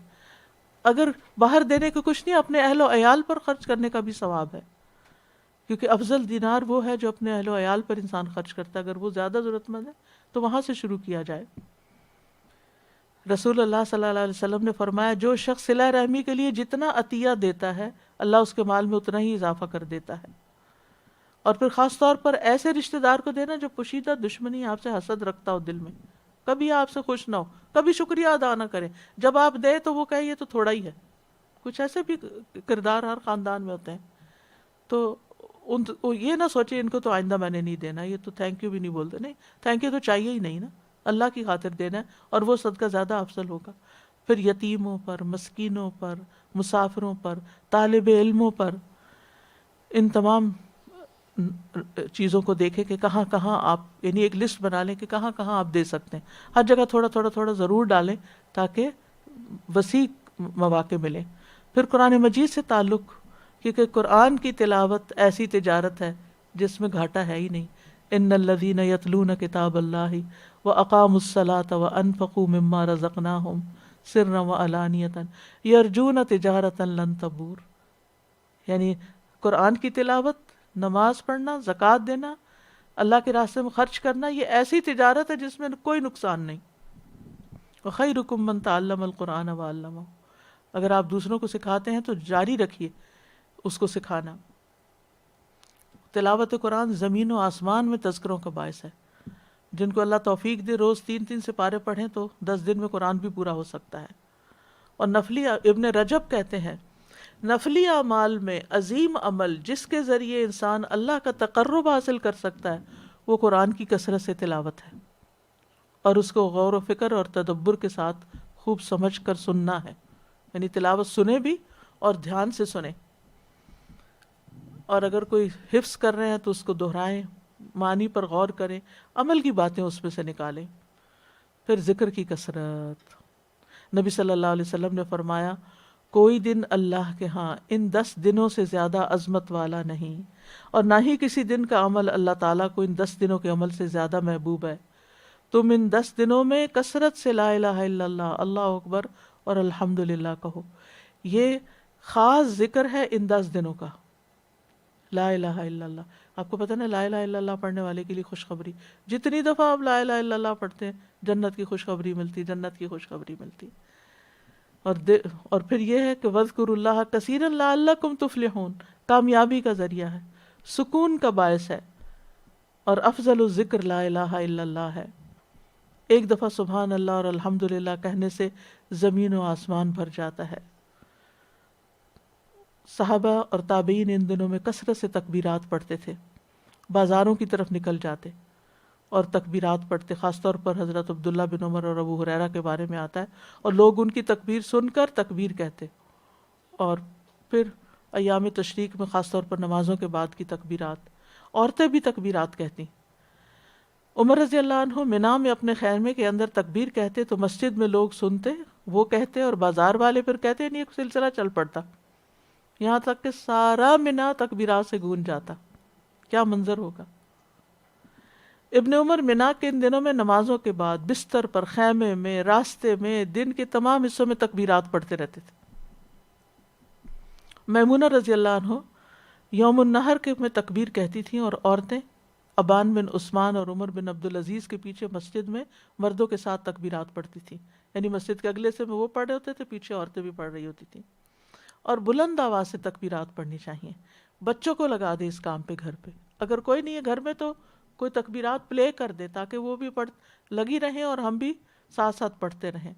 Speaker 1: اگر باہر دینے کو کچھ نہیں، اپنے اہل و عیال پر خرچ کرنے کا بھی ثواب ہے، کیونکہ افضل دینار وہ ہے جو اپنے اہل و عیال پر انسان خرچ کرتا ہے۔ اگر وہ زیادہ ضرورت مند ہے تو وہاں سے شروع کیا جائے۔ رسول اللہ صلی اللہ علیہ وسلم نے فرمایا، جو شخص صلہ رحمی کے لیے جتنا عطیہ دیتا ہے اللہ اس کے مال میں اتنا ہی اضافہ کر دیتا ہے، اور پھر خاص طور پر ایسے رشتہ دار کو دینا جو پوشیدہ دشمنی آپ سے حسد رکھتا ہو دل میں، کبھی آپ سے خوش نہ ہو، کبھی شکریہ ادا نہ کرے، جب آپ دے تو وہ کہے یہ تو تھوڑا ہی ہے. کچھ ایسے بھی کردار ہر خاندان میں ہوتے ہیں. تو وہ یہ نہ سوچے ان کو تو آئندہ میں نے نہیں دینا، یہ تو تھینک یو بھی نہیں بولتے. نہیں، تھینک یو تو چاہیے ہی نہیں نا، اللہ کی خاطر دینا ہے اور وہ صدقہ زیادہ افضل ہوگا. پھر یتیموں پر، مسکینوں پر، مسافروں پر، طالب علموں پر، ان تمام چیزوں کو دیکھیں کہ کہاں کہاں آپ، یعنی ایک لسٹ بنا لیں کہ کہاں کہاں آپ دے سکتے ہیں. ہر جگہ تھوڑا تھوڑا تھوڑا ضرور ڈالیں تاکہ وسیع مواقع ملیں. پھر قرآن مجید سے تعلق، کیونکہ قرآن کی تلاوت ایسی تجارت ہے جس میں گھاٹا ہے ہی نہیں. ان الذین یتلون کتاب اللہ واقاموا الصلاۃ وانفقوا مما رزقناہم سرا وعلانیۃ یرجون تجارۃ لن تبور. یعنی قرآن کی تلاوت، نماز پڑھنا، زکوٰۃ دینا، اللہ کے راستے میں خرچ کرنا، یہ ایسی تجارت ہے جس میں کوئی نقصان نہیں. وخیرکم من تعلم القرآن وعلمہ. اگر آپ دوسروں کو سکھاتے ہیں تو جاری رکھیے اس کو سکھانا. تلاوت قرآن زمین و آسمان میں تذکروں کا باعث ہے. جن کو اللہ توفیق دے روز 3 سپارے پڑھیں تو 10 دن میں قرآن بھی پورا ہو سکتا ہے. اور نفلی، ابن رجب کہتے ہیں نفلی اعمال میں عظیم عمل جس کے ذریعے انسان اللہ کا تقرب حاصل کر سکتا ہے وہ قرآن کی کثرت سے تلاوت ہے، اور اس کو غور و فکر اور تدبر کے ساتھ خوب سمجھ کر سننا ہے. یعنی تلاوت سنیں بھی اور دھیان سے سنیں، اور اگر کوئی حفظ کر رہے ہیں تو اس کو دہرائیں، معنی پر غور کریں، عمل کی باتیں اس میں سے نکالیں. پھر ذکر کی کثرت. نبی صلی اللہ علیہ وسلم نے فرمایا کوئی دن اللہ کے ہاں ان 10 دنوں سے زیادہ عظمت والا نہیں، اور نہ ہی کسی دن کا عمل اللہ تعالیٰ کو ان 10 دنوں کے عمل سے زیادہ محبوب ہے. تم ان 10 دنوں میں کثرت سے لا الہ الا اللہ، اللہ اکبر اور الحمدللہ کہو. یہ خاص ذکر ہے ان 10 دنوں کا، لا الہ الا اللہ. آپ کو پتہ نا لا الہ الا اللہ پڑھنے والے کے لیے خوشخبری، جتنی دفعہ آپ لا الہ الا اللہ پڑھتے ہیں جنت کی خوشخبری ملتی، جنت کی خوشخبری ملتی. اور پھر یہ ہے کہ وَاذْكُرُوا اللَّهَ كَثِيرًا لَعَلَّكُمْ تُفْلِحُونَ، کامیابی کا ذریعہ ہے، سکون کا باعث ہے، اور افضل الذکر لا الہ الا اللہ ہے. ایک دفعہ سبحان اللہ اور الحمدللہ کہنے سے زمین و آسمان بھر جاتا ہے. صحابہ اور تابعین ان دنوں میں کثرت سے تکبیرات پڑھتے تھے، بازاروں کی طرف نکل جاتے اور تکبیرات پڑھتے. خاص طور پر حضرت عبداللہ بن عمر اور ابو ہریرہ کے بارے میں آتا ہے، اور لوگ ان کی تکبیر سن کر تکبیر کہتے. اور پھر ایام تشریق میں خاص طور پر نمازوں کے بعد کی تکبیرات، عورتیں بھی تکبیرات کہتی. عمر رضی اللہ عنہ منا میں اپنے خیمے کے اندر تکبیر کہتے تو مسجد میں لوگ سنتے، وہ کہتے اور بازار والے پھر کہتے، نہیں ایک سلسلہ چل پڑتا، یہاں تک کہ سارا منا تکبیرات سے گونج جاتا. کیا منظر ہوگا. ابن عمر منا کے ان دنوں میں نمازوں کے بعد بستر پر، خیمے میں، راستے میں، دن کے تمام حصوں میں تکبیرات پڑھتے رہتے تھے. میمونہ رضی اللہ عنہ یوم النحر کے میں تکبیر کہتی تھیں، اور عورتیں ابان بن عثمان اور عمر بن عبدالعزیز کے پیچھے مسجد میں مردوں کے ساتھ تکبیرات پڑھتی تھیں. یعنی مسجد کے اگلے سے میں وہ پڑھ رہے ہوتے تھے، پیچھے عورتیں بھی پڑھ رہی ہوتی تھیں. اور بلند آواز سے تکبیرات پڑھنی چاہیے. بچوں کو لگا دے اس کام پہ گھر پہ، اگر کوئی نہیں ہے گھر میں تو کوئی تکبیرات پلے کر دے تاکہ وہ بھی لگی رہیں اور ہم بھی ساتھ ساتھ پڑھتے رہیں.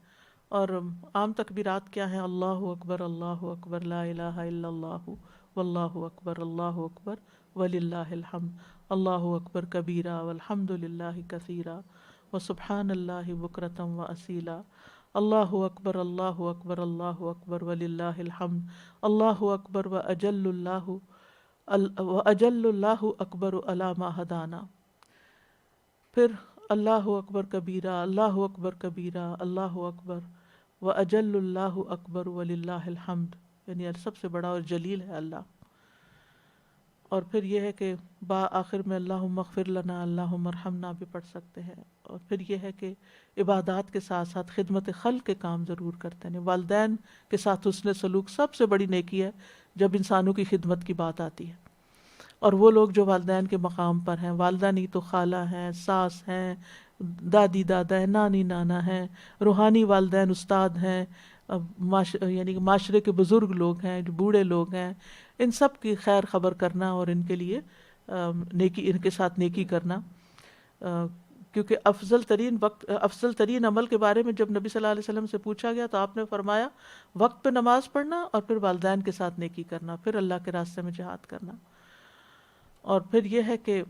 Speaker 1: اور عام تکبیرات کیا ہیں؟ اللہ اکبر لا الہ الا اللہ واللہ اکبر وللہ الحمد، اللہ اکبر کبیرہ والحمد للہ کثیرہ وسبحان اللہ بکرۃ واصیلا، اللہ اکبر وللہ الحمد، اللہ اکبر واجل اللہ اکبر علی ما ہدانا. پھر اللہ اکبر کبیرہ، اللہ اکبر کبیرہ، اللہ اکبر واجل اللہ اکبر وللہ الحمد، یعنی سب سے بڑا اور جلیل ہے اللہ. اور پھر یہ ہے کہ آخر میں اللہم اغفر لنا، اللہم ارحمنا بھی پڑھ سکتے ہیں. اور پھر یہ ہے کہ عبادات کے ساتھ ساتھ خدمت خلق کے کام ضرور کرتے ہیں. والدین کے ساتھ حسن سلوک سب سے بڑی نیکی ہے جب انسانوں کی خدمت کی بات آتی ہے. اور وہ لوگ جو والدین کے مقام پر ہیں، والدہ نہیں تو خالہ ہیں، ساس ہیں، دادی دادا ہیں، نانی نانا ہیں، روحانی والدین استاد ہیں، یعنی معاشرے کے بزرگ لوگ ہیں، جو بوڑھے لوگ ہیں، ان سب کی خیر خبر کرنا اور ان کے لیے نیکی، ان کے ساتھ نیکی کرنا، کیونکہ افضل ترین عمل کے بارے میں جب نبی صلی اللہ علیہ وسلم سے پوچھا گیا تو آپ نے فرمایا وقت پہ نماز پڑھنا، اور پھر والدین کے ساتھ نیکی کرنا، پھر اللہ کے راستے میں جہاد کرنا، اور پھر یہ ہے کہ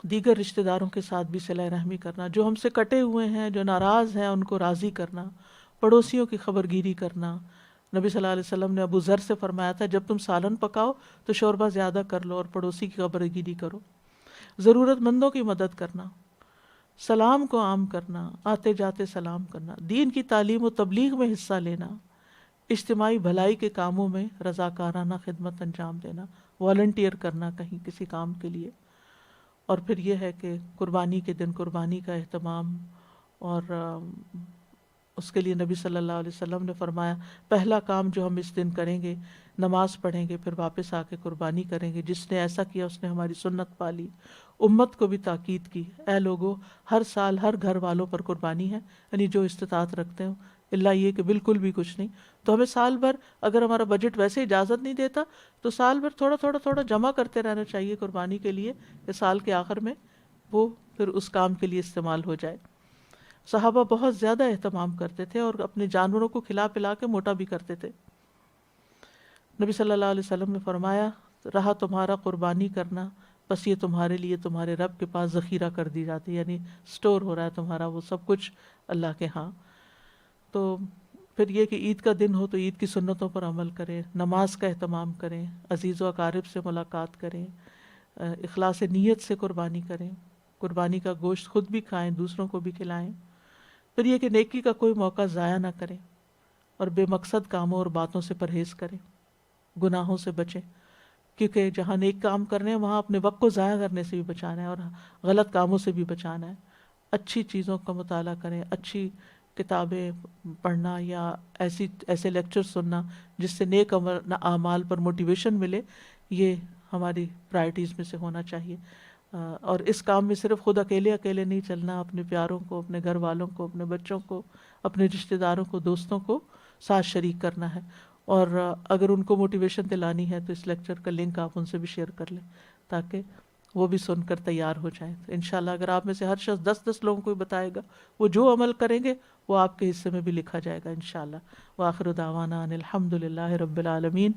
Speaker 1: دیگر رشتہ داروں کے ساتھ بھی صلہ رحمی کرنا، جو ہم سے کٹے ہوئے ہیں، جو ناراض ہیں، ان کو راضی کرنا، پڑوسیوں کی خبر گیری کرنا۔ نبی صلی اللہ علیہ وسلم نے ابو ذر سے فرمایا تھا جب تم سالن پکاؤ تو شوربہ زیادہ کر لو اور پڑوسی کی خبر گیری کرو۔ ضرورت مندوں کی مدد کرنا، سلام کو عام کرنا، آتے جاتے سلام کرنا، دین کی تعلیم و تبلیغ میں حصہ لینا، اجتماعی بھلائی کے کاموں میں رضاکارانہ خدمت انجام دینا، والنٹیئر کرنا کہیں کسی کام کے لیے۔ اور پھر یہ ہے کہ قربانی کے دن قربانی کا اہتمام، اور اس کے لیے نبی صلی اللہ علیہ وسلم نے فرمایا پہلا کام جو ہم اس دن کریں گے نماز پڑھیں گے، پھر واپس آ کے قربانی کریں گے، جس نے ایسا کیا اس نے ہماری سنت پالی۔ امت کو بھی تاکید کی، اے لوگو ہر سال ہر گھر والوں پر قربانی ہے، یعنی جو استطاعت رکھتے ہوں، اللہ یہ کہ بالکل بھی کچھ نہیں، تو ہمیں سال بھر اگر ہمارا بجٹ ویسے اجازت نہیں دیتا تو سال بھر تھوڑا تھوڑا تھوڑا جمع کرتے رہنا چاہیے قربانی کے لیے، کہ سال کے آخر میں وہ پھر اس کام کے لیے استعمال ہو جائے۔ صحابہ بہت زیادہ اہتمام کرتے تھے اور اپنے جانوروں کو کھلا پلا کے موٹا بھی کرتے تھے۔ نبی صلی اللہ علیہ وسلم نے فرمایا رہا تمہارا قربانی کرنا، بس یہ تمہارے لیے تمہارے رب کے پاس ذخیرہ کر دی جاتی، یعنی سٹور ہو رہا ہے تمہارا وہ سب کچھ اللہ کے ہاں۔ تو پھر یہ کہ عید کا دن ہو تو عید کی سنتوں پر عمل کریں، نماز کا اہتمام کریں، عزیز و اقارب سے ملاقات کریں، اخلاص نیت سے قربانی کریں، قربانی کا گوشت خود بھی کھائیں، دوسروں کو بھی کھلائیں۔ پھر یہ کہ نیکی کا کوئی موقع ضائع نہ کریں، اور بے مقصد کاموں اور باتوں سے پرہیز کریں، گناہوں سے بچیں، کیونکہ جہاں نیک کام کرنے ہیں وہاں اپنے وقت کو ضائع کرنے سے بھی بچانا ہے اور غلط کاموں سے بھی بچانا ہے۔ اچھی چیزوں کا مطالعہ کریں، اچھی کتابیں پڑھنا یا ایسے لیکچر سننا جس سے نیک اعمال پر موٹیویشن ملے، یہ ہماری پرائرٹیز میں سے ہونا چاہیے۔ اور اس کام میں صرف خود اکیلے نہیں چلنا، اپنے پیاروں کو، اپنے گھر والوں کو، اپنے بچوں کو، اپنے رشتہ داروں کو، دوستوں کو ساتھ شریک کرنا ہے، اور اگر ان کو موٹیویشن دلانی ہے تو اس لیکچر کا لنک آپ ان سے بھی شیئر کر لیں تاکہ وہ بھی سن کر تیار ہو جائیں۔ تو انشاءاللہ اگر آپ میں سے ہر شخص 10 لوگوں کو بتائے گا، وہ جو عمل کریں گے وہ آپ کے حصے میں بھی لکھا جائے گا انشاءاللہ۔ وآخر دعوانا ان الحمد للہ رب العالمین۔